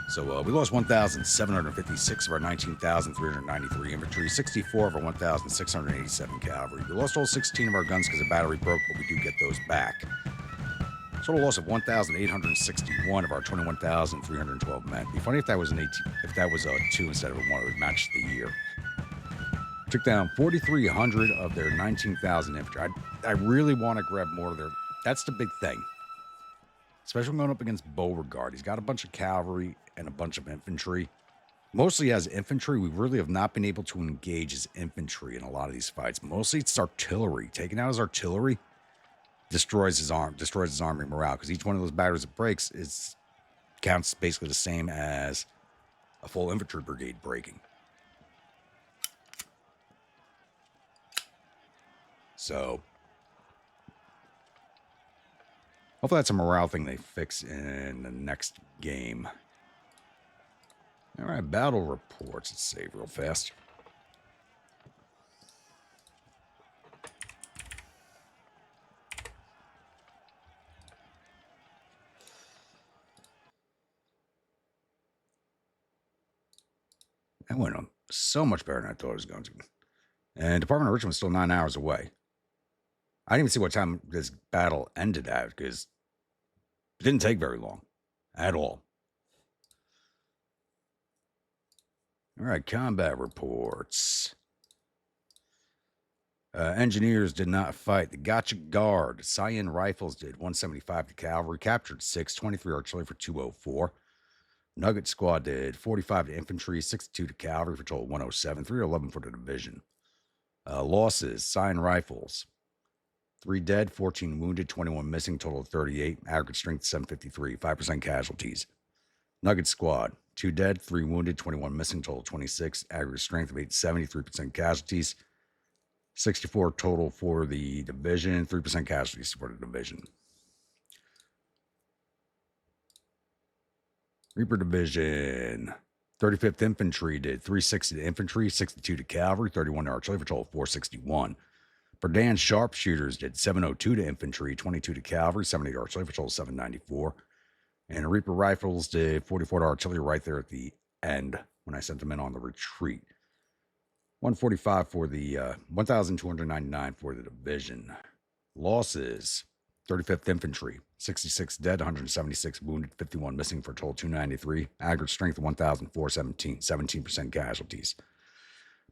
So we lost 1,756 of our 19,393 infantry, 64 of our 1,687 cavalry. We lost all 16 of our guns because the battery broke, but we do get those back. Total loss of 1,861 of our 21,312 men. It'd be funny if that was a 2 instead of a 1. It would match the year. Took down 4,300 of their 19,000 infantry. I really want to grab more of their... That's the big thing. Especially when going up against Beauregard. He's got a bunch of cavalry and a bunch of infantry. Mostly as infantry, we really have not been able to engage as infantry in a lot of these fights. Mostly it's artillery. Taking out his artillery destroys his army morale, because each one of those batteries that breaks counts basically the same as a full infantry brigade breaking. So hopefully that's a morale thing they fix in the next game. All right, battle reports. Let's save real fast. That went on so much better than I thought it was going to. And Department of Richmond was still 9 hours away. I didn't even see what time this battle ended at, because it didn't take very long at all. All right, combat reports. Engineers did not fight. The Gotcha Guard, Cyan Rifles did 175 to cavalry, captured 6, 23 artillery for 204. Nugget Squad did 45 to infantry, 62 to cavalry for total 107, 311 for the division. Losses, Cyan Rifles, 3 dead, 14 wounded, 21 missing, total of 38, aggregate strength 753, 5% casualties. Nugget Squad, 2 dead, 3 wounded, 21 missing, total 26, aggregate strength of 870, 3% casualties. 64 total for the division, 3% casualties for the division. Reaper Division, 35th Infantry did 360 to infantry, 62 to cavalry, 31 to artillery for total 461. Berdan Sharpshooters did 702 to infantry, 22 to cavalry, 70 to artillery for total 794. And Reaper Rifles did 44 to artillery right there at the end when I sent them in on the retreat. 145 for the 1,299 for the division. Losses, 35th Infantry, 66 dead, 176 wounded, 51 missing for a total 293. Aggregate strength of 1,417, 17% casualties.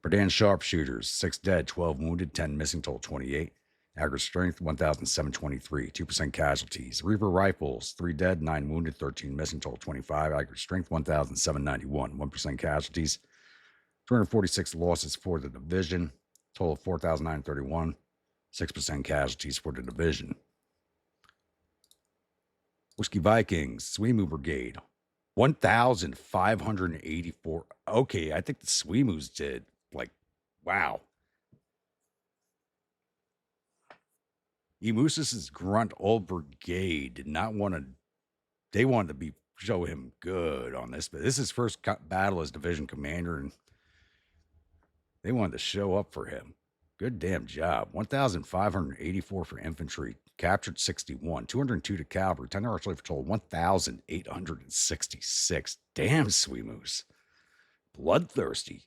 Berdan Sharpshooters, 6 dead, 12 wounded, 10 missing, total 28. Aggregate strength 1,723, 2% casualties. Reaper Rifles, 3 dead, 9 wounded, 13 missing, total 25. Aggregate strength 1,791, 1% casualties. 246 losses for the division, total of 4,931, 6% casualties for the division. Whiskey Vikings, Swimu Brigade, 1,584. Okay, I think the Swimus did, wow. Emusis's Grunt Old Brigade did not want to, they wanted to show him good on this, but this is his first battle as division commander, and they wanted to show up for him. Good damn job. 1,584 for infantry, captured 61, 202 to cavalry, 10 artillery for total 1,866. Damn, Swimus. Bloodthirsty.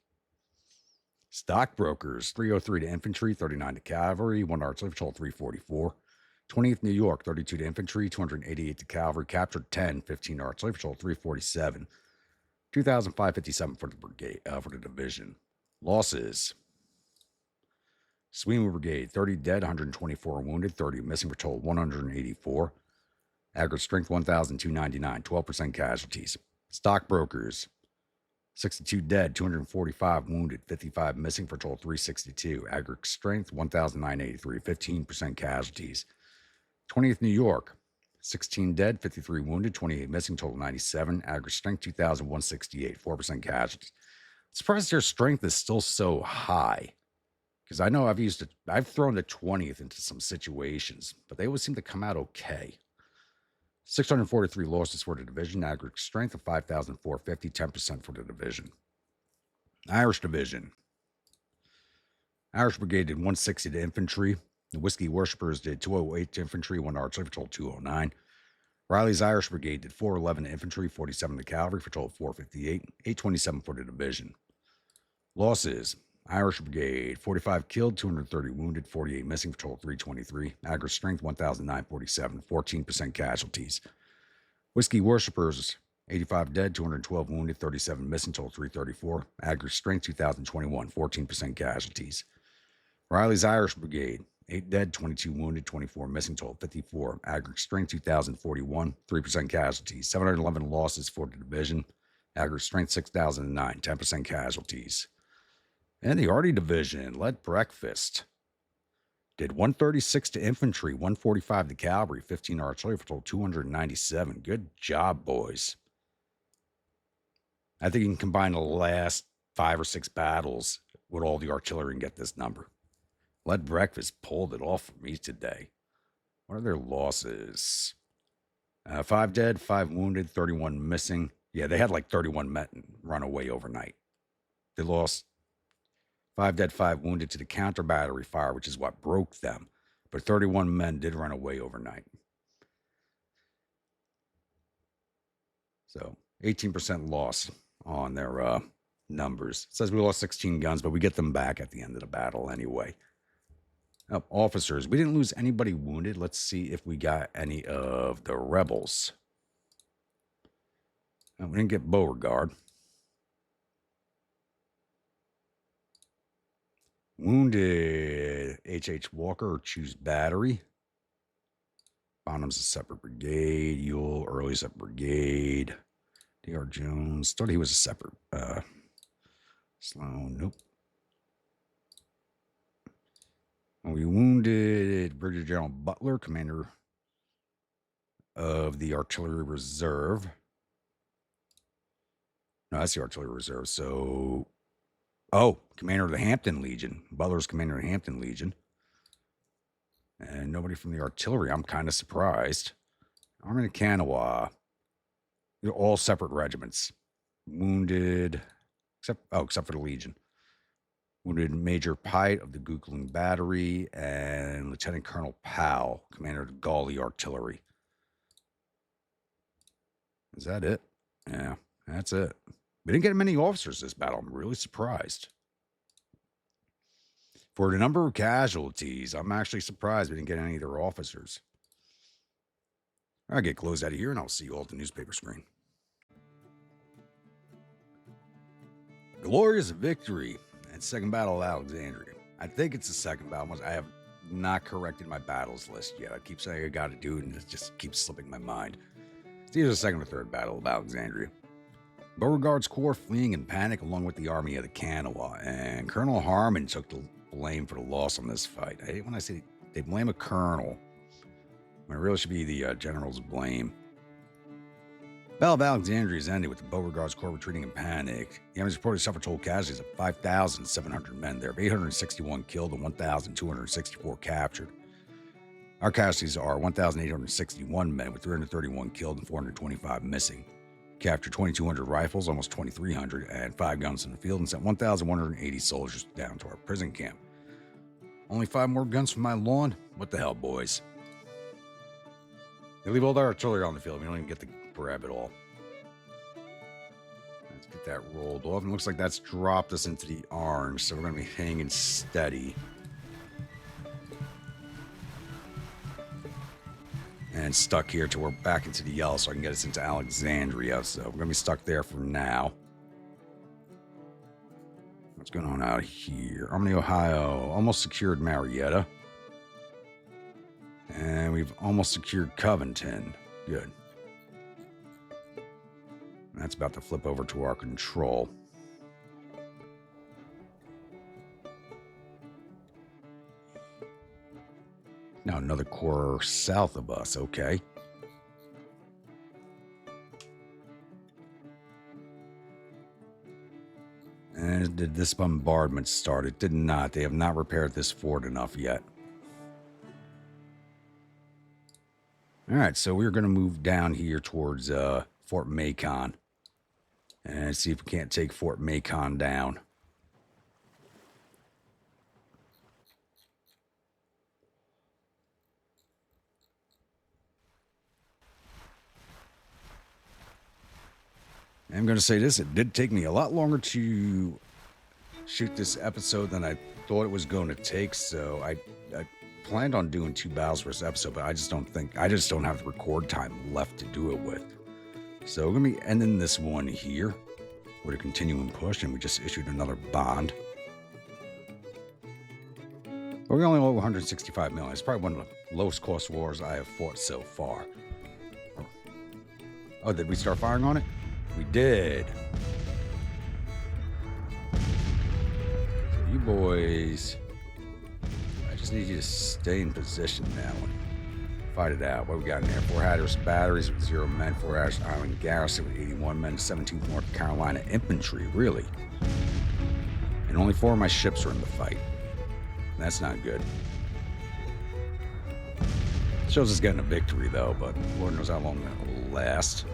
Stockbrokers, 303 to infantry, 39 to cavalry, 1 artillery for total 344. 20th New York, 32 to infantry, 288 to cavalry, captured 10, 15 artillery for total 347. 2,557 for the brigade, for the division. Losses. Swimu Brigade, 30 dead, 124 wounded, 30 missing for total 184. Aggregate strength 1,299, 12% casualties. Stockbrokers, 62 dead, 245 wounded, 55 missing for total 362. Aggregate strength 1,983, 15% casualties. 20th New York, 16 dead, 53 wounded, 28 missing, total 97. Aggregate strength 2,168, 4% casualties. Surprised their strength is still so high. Because I know I've thrown the 20th into some situations, but they always seem to come out okay. 643 losses for the division, aggregate strength of 5,450, 10% for the division. Irish Division. Irish Brigade did 160 to infantry. The Whiskey Worshippers did 208 to infantry, 1 artillery for total 209. Riley's Irish Brigade did 411 to infantry, 47 to cavalry, for a total of 458, 827 for the division. Losses: Irish Brigade, 45 killed, 230 wounded, 48 missing, for a total of 323. Aggregate strength, 1,947, 14% casualties. Whiskey Worshippers, 85 dead, 212 wounded, 37 missing, total 334. Aggregate strength, 2,021, 14% casualties. Riley's Irish Brigade, 8 dead, 22 wounded, 24 missing, total 54. Aggregate strength, 2,041, 3% casualties. 711 losses for the division. Aggregate strength, 6,009, 10% casualties. And the Arty Division led breakfast. Did 136 to infantry, 145 to cavalry, 15 artillery, for a total 297. Good job, boys. I think you can combine the last 5 or 6 battles with all the artillery and get this number. Led breakfast pulled it off for me today. What are their losses? 5 dead, 5 wounded, 31 missing. Yeah, they had like 31 men run away overnight. They lost 5 dead, 5 wounded to the counter battery fire, which is what broke them. But 31 men did run away overnight. So 18% loss on their numbers. It says we lost 16 guns, but we get them back at the end of the battle anyway. Officers, we didn't lose anybody wounded. Let's see if we got any of the rebels. We didn't get Beauregard. Wounded H.H. Walker, Choose Battery. Bonham's a separate brigade. Ewell, Early's a separate brigade. D.R. Jones, thought he was a separate. Sloan, nope. We wounded Brigadier General Butler, commander of the Artillery Reserve. No, that's the Artillery Reserve. So, commander of the Hampton Legion. Butler's commander of the Hampton Legion. And nobody from the artillery. I'm kind of surprised. Army of Kanawha. They're all separate regiments. Wounded, except for the Legion. Wounded Major Pite of the Googling Battery and Lieutenant Colonel Powell, commander of the Gawley Artillery. Is that it? Yeah, that's it. We didn't get many officers this battle. I'm really surprised. For the number of casualties, I'm actually surprised we didn't get any of their officers. I'll get closed out of here, and I'll see you all at the newspaper screen. Glorious victory and second battle of Alexandria. I think it's the second battle. I have not corrected my battles list yet. I keep saying I got to do it, and it just keeps slipping my mind. It's either the second or third battle of Alexandria. Beauregard's corps fleeing in panic along with the Army of the Kanawha, and Colonel Harmon took the blame for the loss on this fight. I hate when I say they blame a colonel, when it really should be the general's blame. Battle of Alexandria is ended with the Beauregard's corps retreating in panic. The Army's reported suffered total casualties of 5,700 men. There are 861 killed and 1,264 captured. Our casualties are 1,861 men with 331 killed and 425 missing. Captured 2,200 rifles, almost 2,300, and 5 guns in the field, and sent 1,180 soldiers down to our prison camp. Only 5 more guns from my lawn? What the hell, boys? They leave all the artillery on the field. We don't even get to grab it all. Let's get that rolled off. And it looks like that's dropped us into the orange, so we're going to be hanging steady. And stuck here till we're back into the yellow so I can get us into Alexandria. So we're going to be stuck there for now. What's going on out here? Army, Ohio. Almost secured Marietta. And we've almost secured Covington. Good. That's about to flip over to our control. Now another corps south of us. Okay. And did this bombardment start? It did not. They have not repaired this fort enough yet. All right, so we're going to move down here towards Fort Macon and see if we can't take Fort Macon down. I'm going to say this. It did take me a lot longer to shoot this episode than I thought it was going to take. So I planned on doing 2 battles for this episode, but I just don't have the record time left to do it with. So we're going to be ending this one here with a continuing push, and we just issued another bond. But we only owe 165 million. It's probably one of the lowest cost wars I have fought so far. Oh, did we start firing on it? We did. So you boys, I just need you to stay in position now and fight it out. What we got in there? 4 Hatteras batteries with 0 men, 4 Hatteras Island garrison with 81 men, 17th North Carolina infantry, really. And only 4 of my ships are in the fight. That's not good. Shows us getting a victory, though, but Lord knows how long that will last.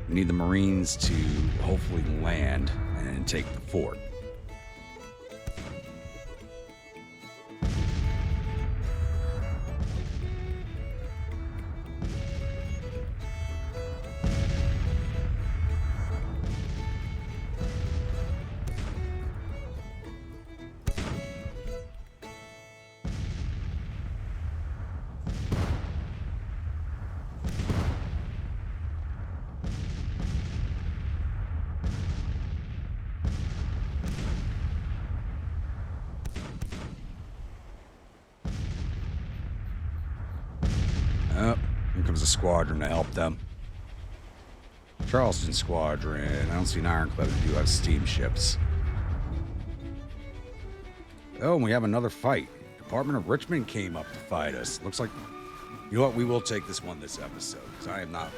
We need the Marines to hopefully land and take the fort. Oh, here comes a squadron to help them. Charleston Squadron. I don't see an ironclad. We do have steamships. Oh, and we have another fight. Department of Richmond came up to fight us. Looks like, you know what? We will take this one this episode, because I am not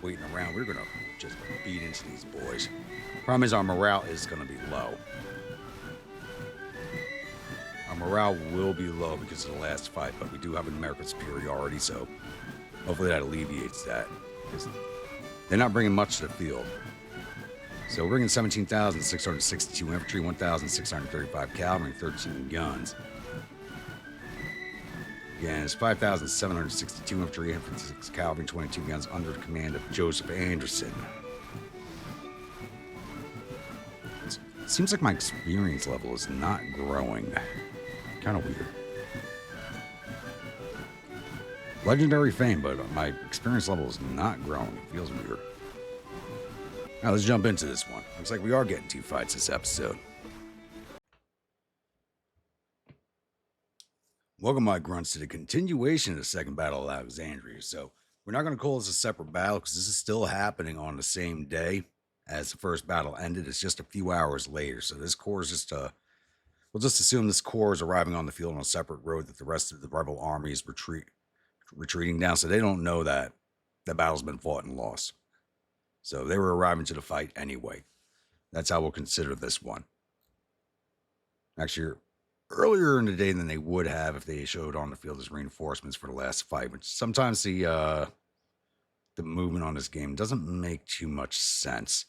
waiting around. We're going to just beat into these boys. Problem is, our morale is going to be low. Our morale will be low because of the last fight, but we do have an American superiority, so hopefully that alleviates that. Because they're not bringing much to the field. So we're bringing 17,662 infantry, 1,635 cavalry, 13 guns. Again, it's 5,762 infantry, 6 cavalry, 22 guns under the command of Joseph Anderson. It seems like my experience level is not growing. Kind of weird. Legendary fame, but my experience level is not growing. It feels weird. Now let's jump into this one. Looks like we are getting 2 fights this episode. Welcome, my grunts, to the continuation of the second battle of Alexandria. So we're not going to call this a separate battle because this is still happening on the same day as the first battle ended. It's just a few hours later. So this corps is just we'll just assume this corps is arriving on the field on a separate road that the rest of the rebel army is retreating down. So they don't know that the battle's been fought and lost. So they were arriving to the fight anyway. That's how we'll consider this one. Actually, earlier in the day than they would have if they showed on the field as reinforcements for the last fight, which sometimes the movement on this game doesn't make too much sense.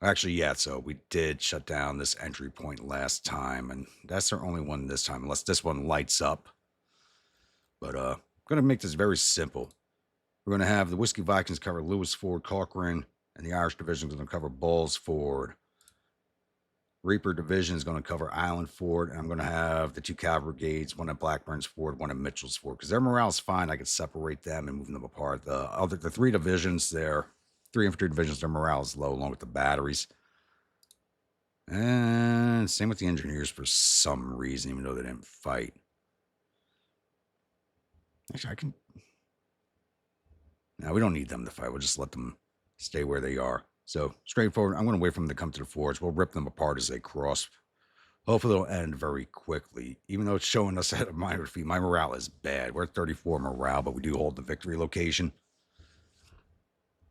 Actually, yeah, so we did shut down this entry point last time, and that's our only one this time, unless this one lights up. But I'm going to make this very simple. We're going to have the Whiskey Vikings cover Lewis Ford, Cochrane, and the Irish Division is going to cover Balls Ford. Reaper Division is going to cover Island Ford, and I'm going to have the 2 cavalry brigades, one at Blackburn's Ford, one at Mitchell's Ford, because their morale is fine. I could separate them and move them apart. The 3 divisions, 3 infantry divisions, their morale is low, along with the batteries. And same with the engineers for some reason, even though they didn't fight. Actually, I can... No, we don't need them to fight. We'll just let them stay where they are. So, straightforward. I'm going to wait for them to come to the forge. We'll rip them apart as they cross. Hopefully, it'll end very quickly. Even though it's showing us at a minor defeat, my morale is bad. We're at 34 morale, but we do hold the victory location.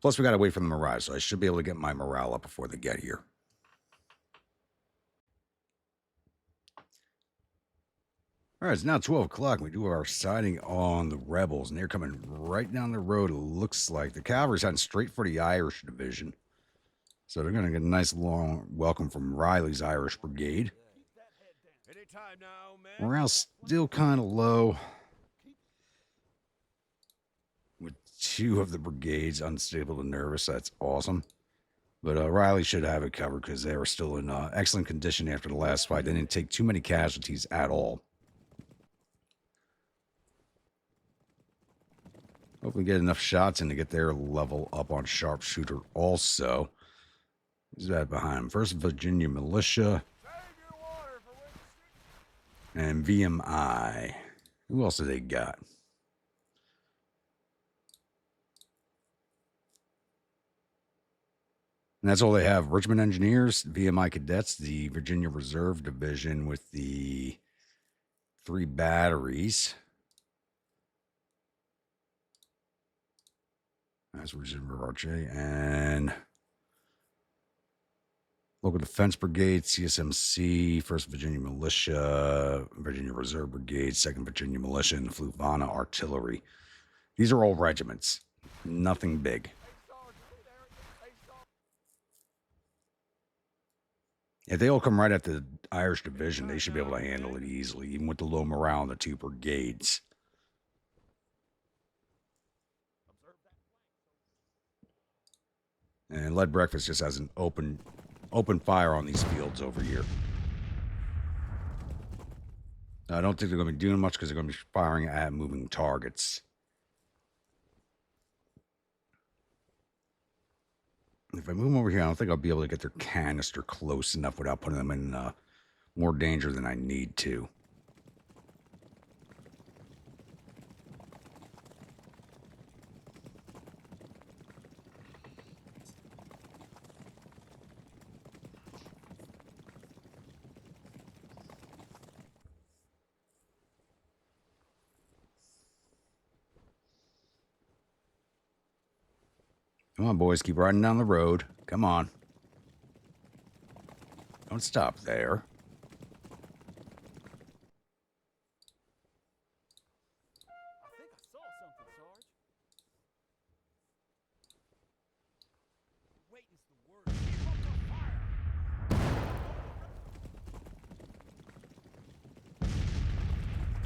Plus, we got to wait for them to arrive, so I should be able to get my morale up before they get here. All right, it's now 12 o'clock. We do our sighting on the rebels, and they're coming right down the road, it looks like. The cavalry's heading straight for the Irish division. So they're going to get a nice long welcome from Riley's Irish Brigade. Morale's still kind of low. With 2 of the brigades unstable to nervous. That's awesome. But Riley should have it covered because they were still in excellent condition after the last fight. They didn't take too many casualties at all. Hopefully get enough shots in to get their level up on sharpshooter also. Who's that behind him? 1st Virginia Militia. And VMI. Who else do they got? And that's all they have. Richmond Engineers, VMI Cadets, the Virginia Reserve Division with the 3 batteries. That's Virginia Archer. And Local Defense Brigade, CSMC, 1st Virginia Militia, Virginia Reserve Brigade, 2nd Virginia Militia, and the Fluvanna Artillery. These are all regiments. Nothing big. If they all come right at the Irish Division, they should be able to handle it easily, even with the low morale in the 2 brigades. And Lead Breakfast just has an open fire on these fields over here. I don't think they're going to be doing much because they're going to be firing at moving targets. If I move them over here, I don't think I'll be able to get their canister close enough without putting them in more danger than I need to. Come on, boys. Keep riding down the road. Come on. Don't stop there. I think I saw something, Sarge. Waiting's the word.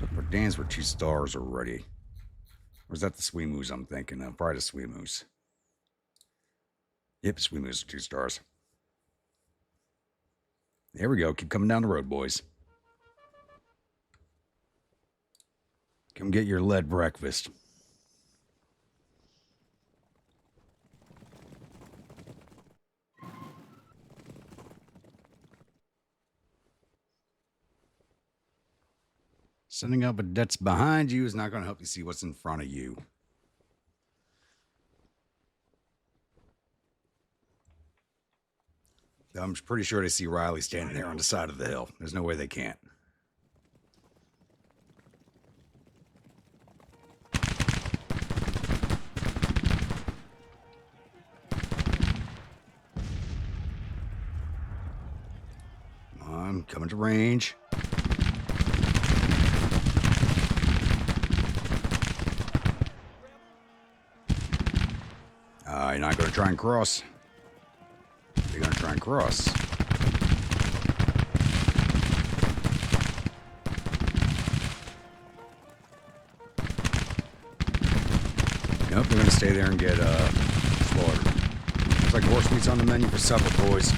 Look, we're dancing for 2 stars already. Or is that the Sweemoos I'm thinking of? Probably the Sweemoos. Yep, Sweemoos are 2 stars. There we go. Keep coming down the road, boys. Come get your lead breakfast. Sending up a that's behind you is not going to help you see what's in front of you. I'm pretty sure they see Riley standing there on the side of the hill. There's no way they can't. Come on, coming to range. You're not going to try and cross. You're going to try and cross. Nope, they're going to stay there and get slaughtered. Looks like horse meat's on the menu for supper, boys.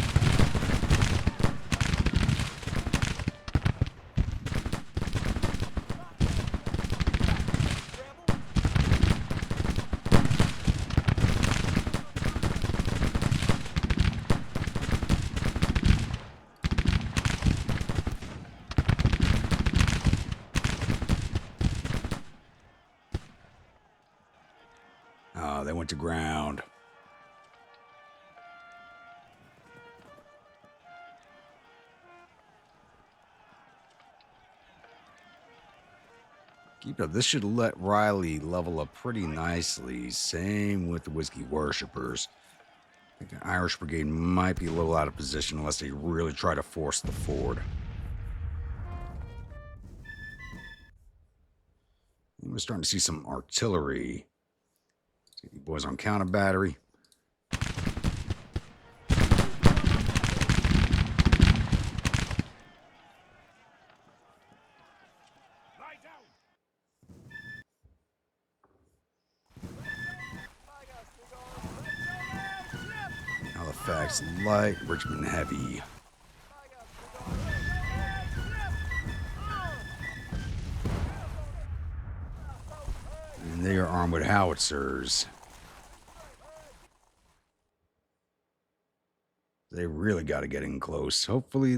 They went to ground. Keep up. This should let Riley level up pretty nicely. Same with the Whiskey Worshippers. I think the Irish Brigade might be a little out of position unless they really try to force the ford. We're starting to see some artillery. You boys on counter battery. Hatteras Light, Richmond Heavy. And they are armed with howitzers. They really got to get in close. Hopefully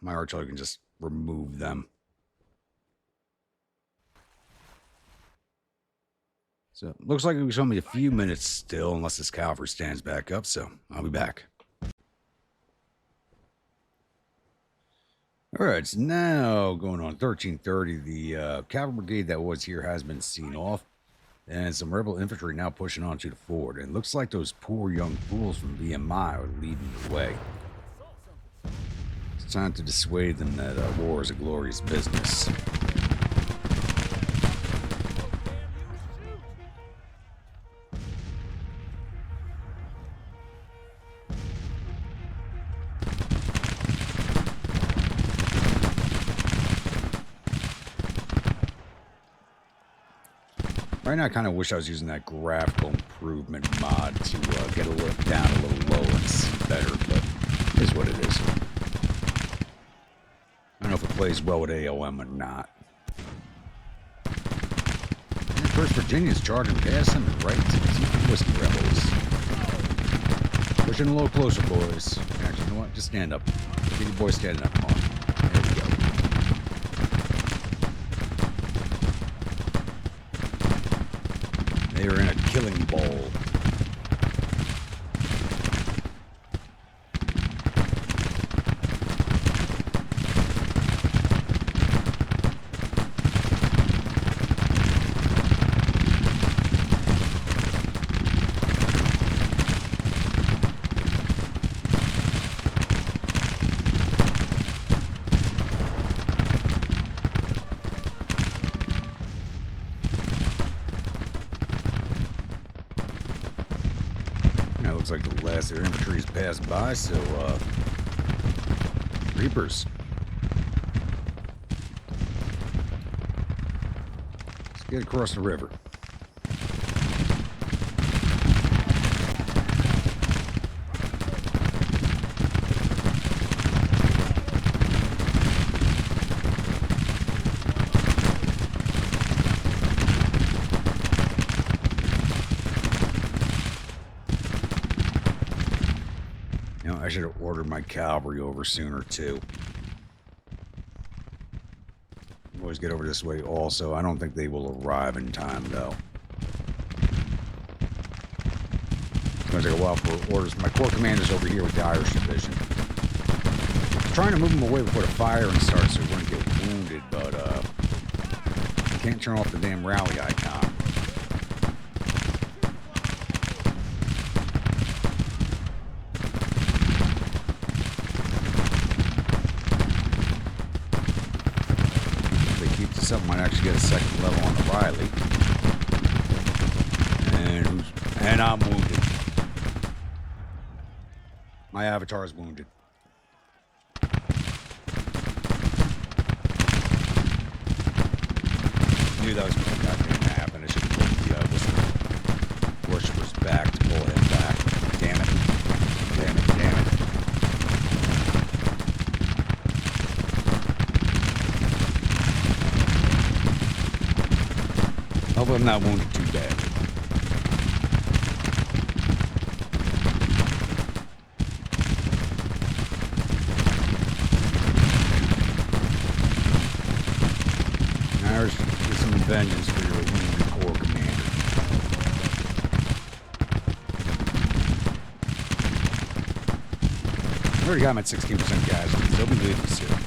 my artillery can just remove them. So looks like it was only a few minutes still, unless this cavalry stands back up. So I'll be back. All right, it's now going on 13:30. The cavalry brigade that was here has been seen off, and some rebel infantry now pushing onto the ford. And it looks like those poor young fools from VMI are leading the way. It's time to dissuade them that war is a glorious business. Right now, I kind of wish I was using that graphical improvement mod to get a little down a little lower and see better, but it is what it is. I don't know if it plays well with a.o.m. or not. And of course, Virginia's charging past them and right to the Whiskey Rebels. Pushing a little closer, boys. Actually, you know what? Just stand up. Get your boys standing up, come on. There we go. They are in a killing bowl. Looks like the last of their infantry has passed by, so, Reapers. Let's get across the river. I should have ordered my cavalry over sooner, too. Boys get over this way also. I don't think they will arrive in time, though. It's going to take a while for orders. My corps commander's over here with the Irish division. I'm trying to move them away before the firing starts so we wouldn't get wounded, but, I can't turn off the damn rally icon. Something might actually get a second level on the Riley. And I'm wounded. My avatar is wounded. Knew that was going to goddamn happen. I should have pulled the worshippers back to pull him back. Damn it. Damn it, damn it. Hopefully I'm not wounded too bad. Irish, get some vengeance for your wounded corps commander. I already got him at 16% casualties. They'll be leaving soon.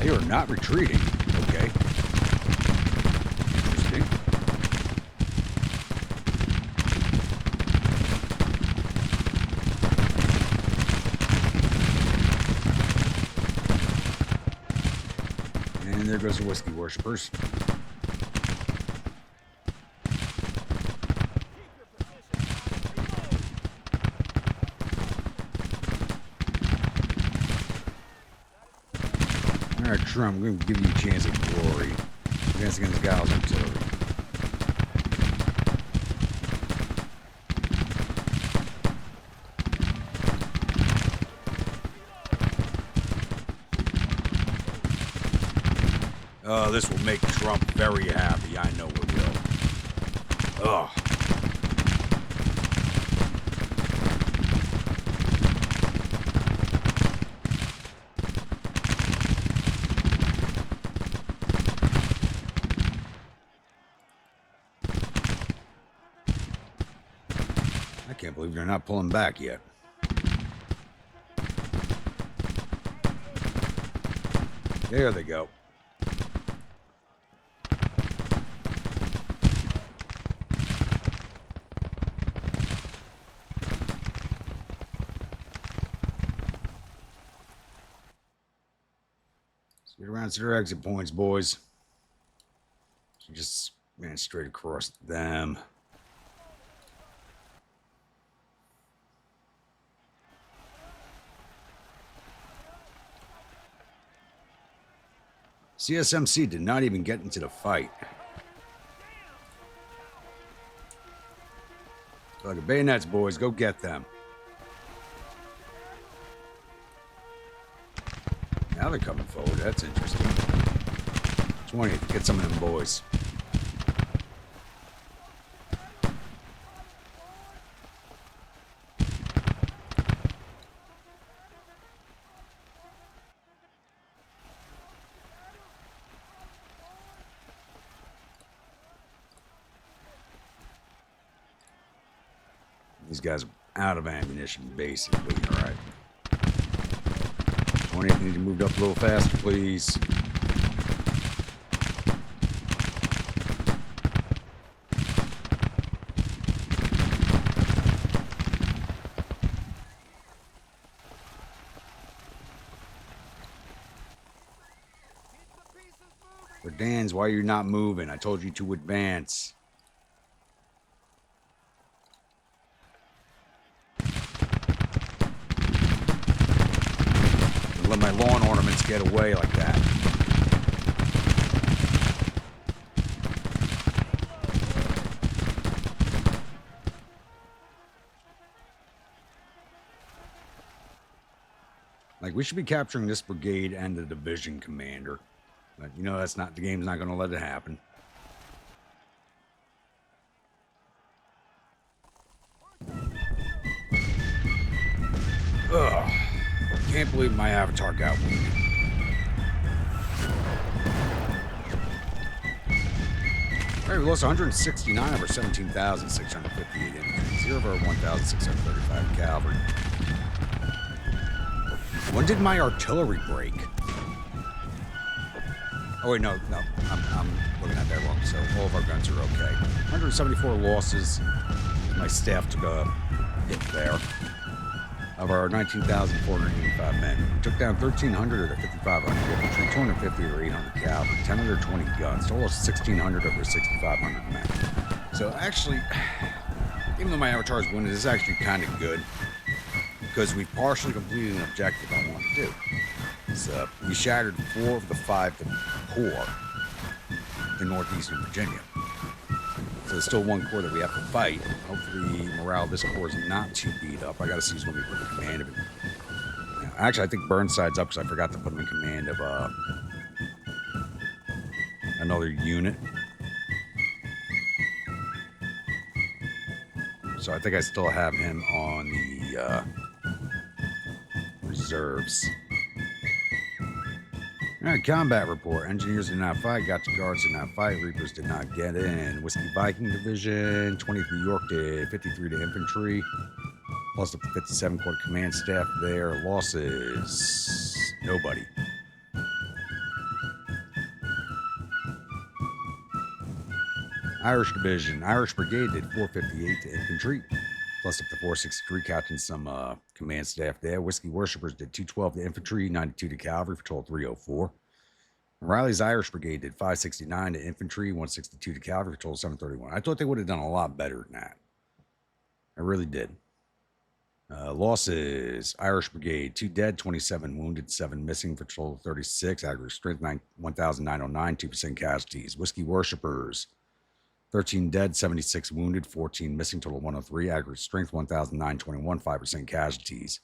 They are not retreating. Okay. Interesting. And there goes the whiskey worshippers. All right, Trump, we're going to give you a chance at glory. Advance against Giles artillery. Oh, this will make Trump very happy. I know it will. Oh. I can't believe they're not pulling back yet. There they go. Let's get around to their exit points, boys. So just ran straight across them. CSMC did not even get into the fight. Like the bayonets, boys, go get them. Now they're coming forward. That's interesting. 20th, get some of them boys. These guys are out of ammunition, basically. All right. 20th need to move up a little faster, please. Verdans, why are you not moving? I told you to advance. Let my lawn ornaments get away like that. Like, we should be capturing this brigade and the division commander. But, you know, that's not, the game's not going to let it happen. Ugh. Can't believe my avatar got wounded. All right, we lost 169 over 17,658 infantry, 0 over 1,635 cavalry. When did my artillery break? Oh wait, no, I'm looking at that wrong. So all of our guns are okay. 174 losses. My staff took a hit there. Of our 19,485 men, we took down 1,300 of the 5,500 infantry, 250 over 800 cavalry, 1020 guns, total of 1,600 over 6,500 men. So actually, even though my avatar is wounded, this is actually kind of good because we partially completed an objective I wanted to do. So we shattered 4 of the 5 corps in northeastern Virginia. So there's still 1 corps that we have to fight. Hopefully morale of this corps is not too beat up. I gotta see who's gonna be put in command of it. Yeah, actually, I think Burnside's up because I forgot to put him in command of another unit. So I think I still have him on the reserves. All right, combat report. Engineers did not fight. Gotcha guards did not fight. Reapers did not get in. Whiskey Viking Division, 20th New York did 53 to infantry. Plus the 57 Corps command staff there. Losses, nobody. Irish Division. Irish Brigade did 458 to infantry, plus up to 463, catching some command staff there. Whiskey Worshippers did 212 to infantry, 92 to cavalry, for total 304. Riley's Irish Brigade did 569 to infantry, 162 to cavalry, for total 731. I thought they would have done a lot better than that. I really did. Losses: Irish Brigade, 2 dead, 27 wounded, 7 missing, for total 36. Aggregate strength 1,909, 2% casualties. Whiskey Worshippers, 13 dead, 76 wounded, 14 missing, total 103. Aggregate strength 1,921, 5% casualties.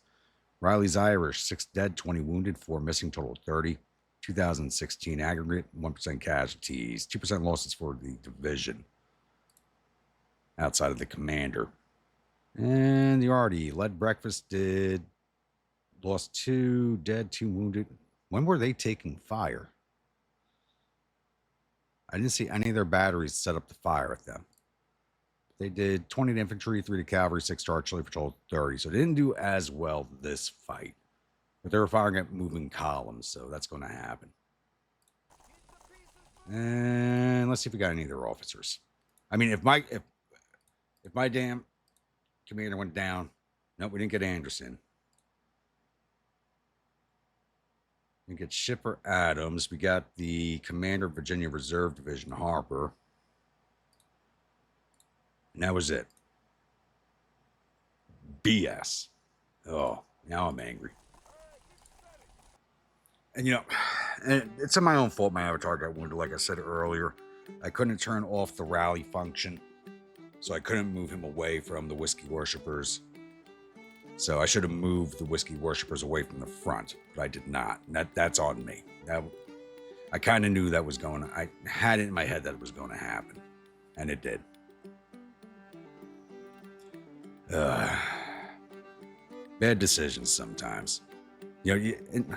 Riley's Irish, 6 dead, 20 wounded, 4 missing, total 30. 2016 aggregate, 1% casualties. 2% losses for the division outside of the commander. And the RD led breakfast did lost 2 dead, 2 wounded. When were they taking fire? I didn't see any of their batteries set up to fire at them. They did 20 to infantry, 3 to cavalry, 6 to artillery, for total 30. So they didn't do as well this fight. But they were firing at moving columns, so that's going to happen. And let's see if we got any of their officers. I mean, if my damn commander went down, no, we didn't get Anderson. We didn't get Shipper Adams. We got the commander of Virginia Reserve Division, Harper. And that was it. BS. Oh, now I'm angry. And, and it's my own fault my avatar got wounded, like I said earlier. I couldn't turn off the rally function, so I couldn't move him away from the Whiskey Worshippers. So I should have moved the Whiskey Worshippers away from the front, but I did not. And that's on me. I kind of knew that was going to... I had it in my head that it was going to happen, and it did. Bad decisions sometimes. In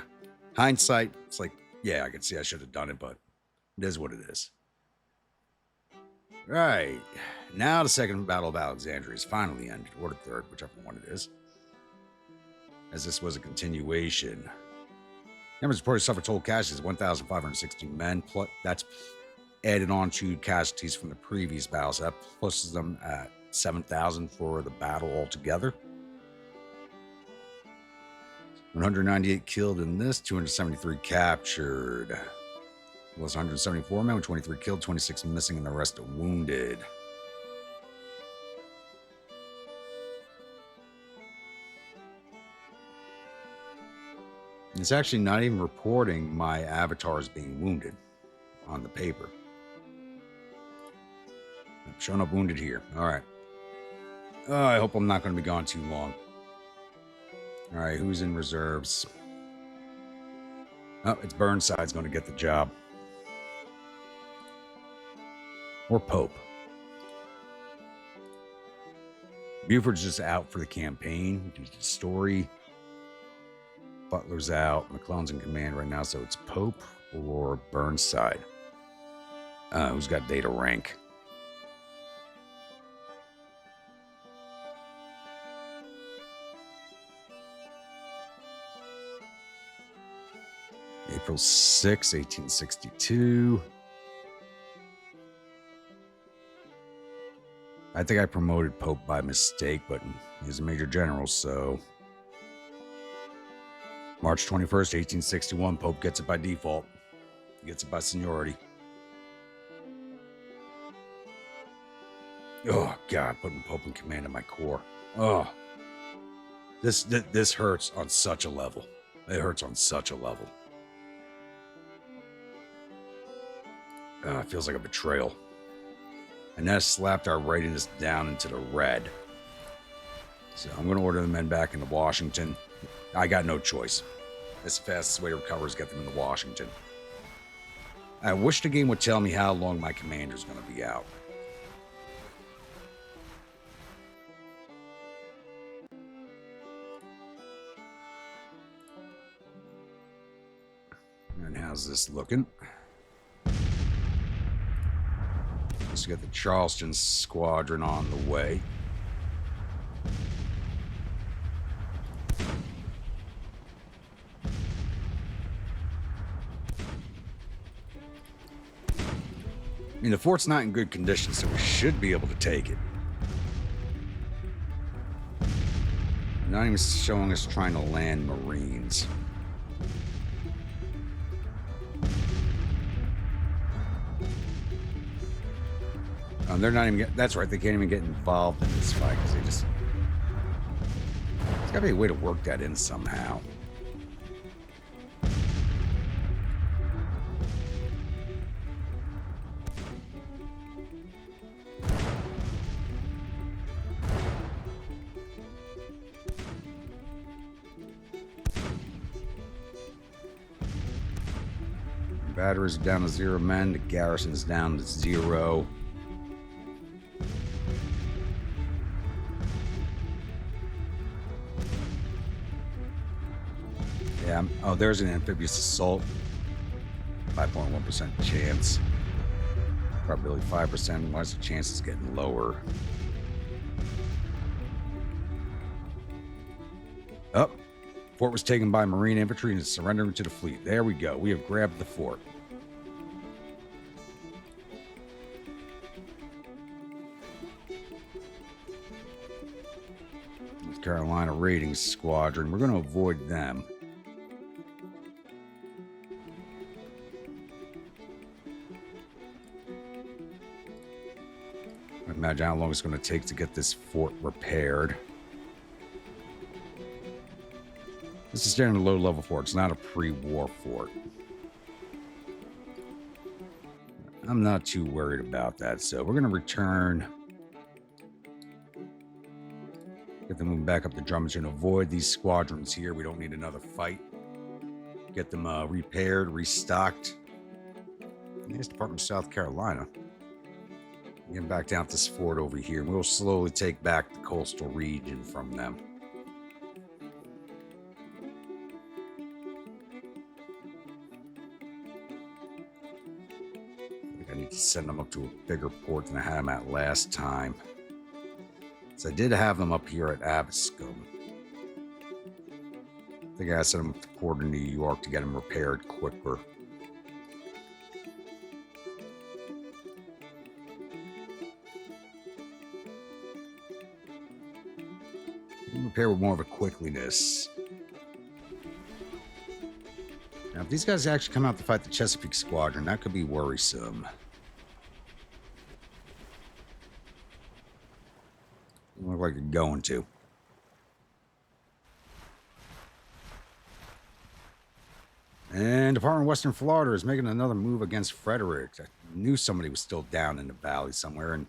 hindsight, it's like, yeah, I can see I should have done it, but it is what it is. Right. Now the Second Battle of Alexandria is finally ended, or the third, whichever one it is. As this was a continuation. Numbers reported suffered total casualties 1,560 men. That's added on to casualties from the previous battle, so that places them at 7,000 for the battle altogether. 198 killed in this, 273 captured. It was 174 men, 23 killed, 26 missing, and the rest wounded. It's actually not even reporting my avatars being wounded on the paper. I'm showing up wounded here. All right. I hope I'm not going to be gone too long. All right, who's in reserves? Oh, it's Burnside's going to get the job. Or Pope. Buford's just out for the campaign due to story. Butler's out. McClellan's in command right now, so it's Pope or Burnside. Who's got data rank? April 6, 1862. I think I promoted Pope by mistake, but he's a major general, so... March 21st, 1861, Pope gets it by default. He gets it by seniority. Oh, God, putting Pope in command of my corps. Oh. This hurts on such a level. It hurts on such a level. It feels like a betrayal. And that slapped our readiness down into the red. So I'm going to order the men back into Washington. I got no choice. That's the fastest way to recover is get them into Washington. I wish the game would tell me how long my commander's going to be out. And how's this looking? Let's get the Charleston squadron on the way. I mean, the fort's not in good condition, so we should be able to take it. Not even showing us trying to land Marines. They're not even that's right, they can't even get involved in this fight because they just... There's gotta be a way to work that in somehow. Batteries are down to 0 men. The garrison's down to 0. Yeah. Oh, there's an amphibious assault. 5.1% chance. Probability 5%. Why is the chances getting lower? Oh. Fort was taken by Marine infantry and is surrendering to the fleet. There we go. We have grabbed the fort. North Carolina raiding squadron. We're going to avoid them. Imagine how long it's going to take to get this fort repaired. This is standing a low-level fort. It's not a pre-war fort. I'm not too worried about that. So we're going to return. Get them moving back up the Drummond and avoid these squadrons here. We don't need another fight. Get them repaired, restocked. And there's Department of South Carolina. Get back down to this fort over here. We'll slowly take back the coastal region from them. I need to send them up to a bigger port than I had them at last time. So I did have them up here at Abisko. I think I sent them up to the port of New York to get them repaired quicker. Repair with more of a quickliness. Now, if these guys actually come out to fight the Chesapeake Squadron, that could be worrisome. Doesn't look like they're going to. And Department of Western Florida is making another move against Frederick. I knew somebody was still down in the valley somewhere, and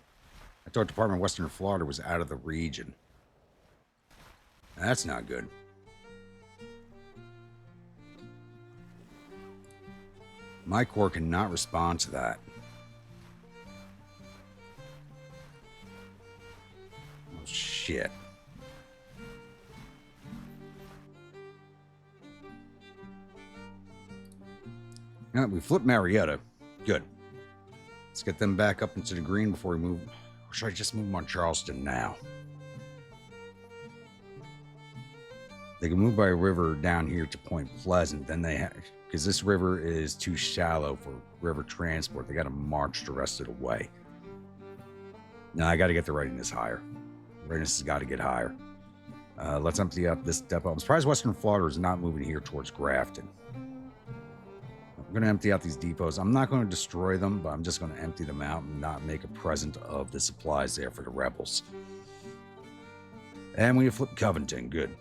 I thought Department of Western Florida was out of the region. That's not good. My corps cannot respond to that. Oh, shit. Now, we flipped Marietta. Good. Let's get them back up into the green before we move. Or should I just move them on Charleston now? They can move by a river down here to Point Pleasant. Then they have, because this river is too shallow for river transport. They got to march the rest of the way. Now I got to get the readiness higher. Readiness has got to get higher. Let's empty out this depot. I'm surprised Western Florida is not moving here towards Grafton. I'm going to empty out these depots. I'm not going to destroy them, but I'm just going to empty them out and not make a present of the supplies there for the rebels. And we have flipped Covington. Good.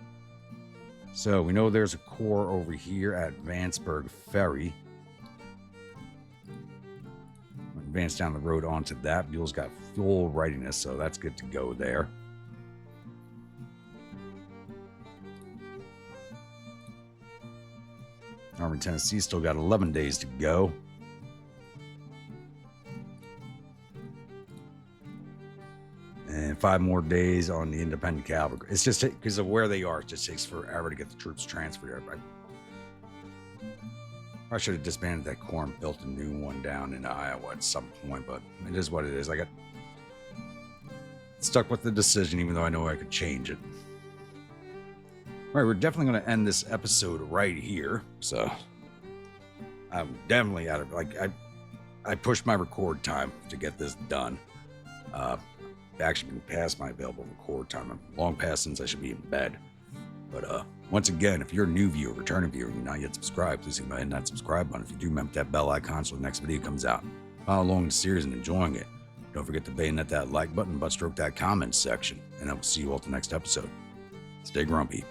So we know there's a corps over here at Vanceburg Ferry. Advance down the road onto that. Buell's got full readiness, so that's good to go there. Army Tennessee still got 11 days to go. And 5 more days on the independent cavalry. It's just because of where they are, it just takes forever to get the troops transferred. I should have disbanded that corps and built a new one down in Iowa at some point, but it is what it is. I got stuck with the decision, even though I know I could change it. All right, we're definitely going to end this episode right here. So I'm definitely out of I pushed my record time to get this done. Actually been past my available record time. I'm long past since I should be in bed. But once again, if you're a new viewer, returning viewer, and you're not yet subscribed, please hit that subscribe button. If you do, remember that bell icon so the next video comes out. Follow along the series and enjoying it. Don't forget to bayonet that like button, butt stroke that comment section, and I will see you all at the next episode. Stay grumpy.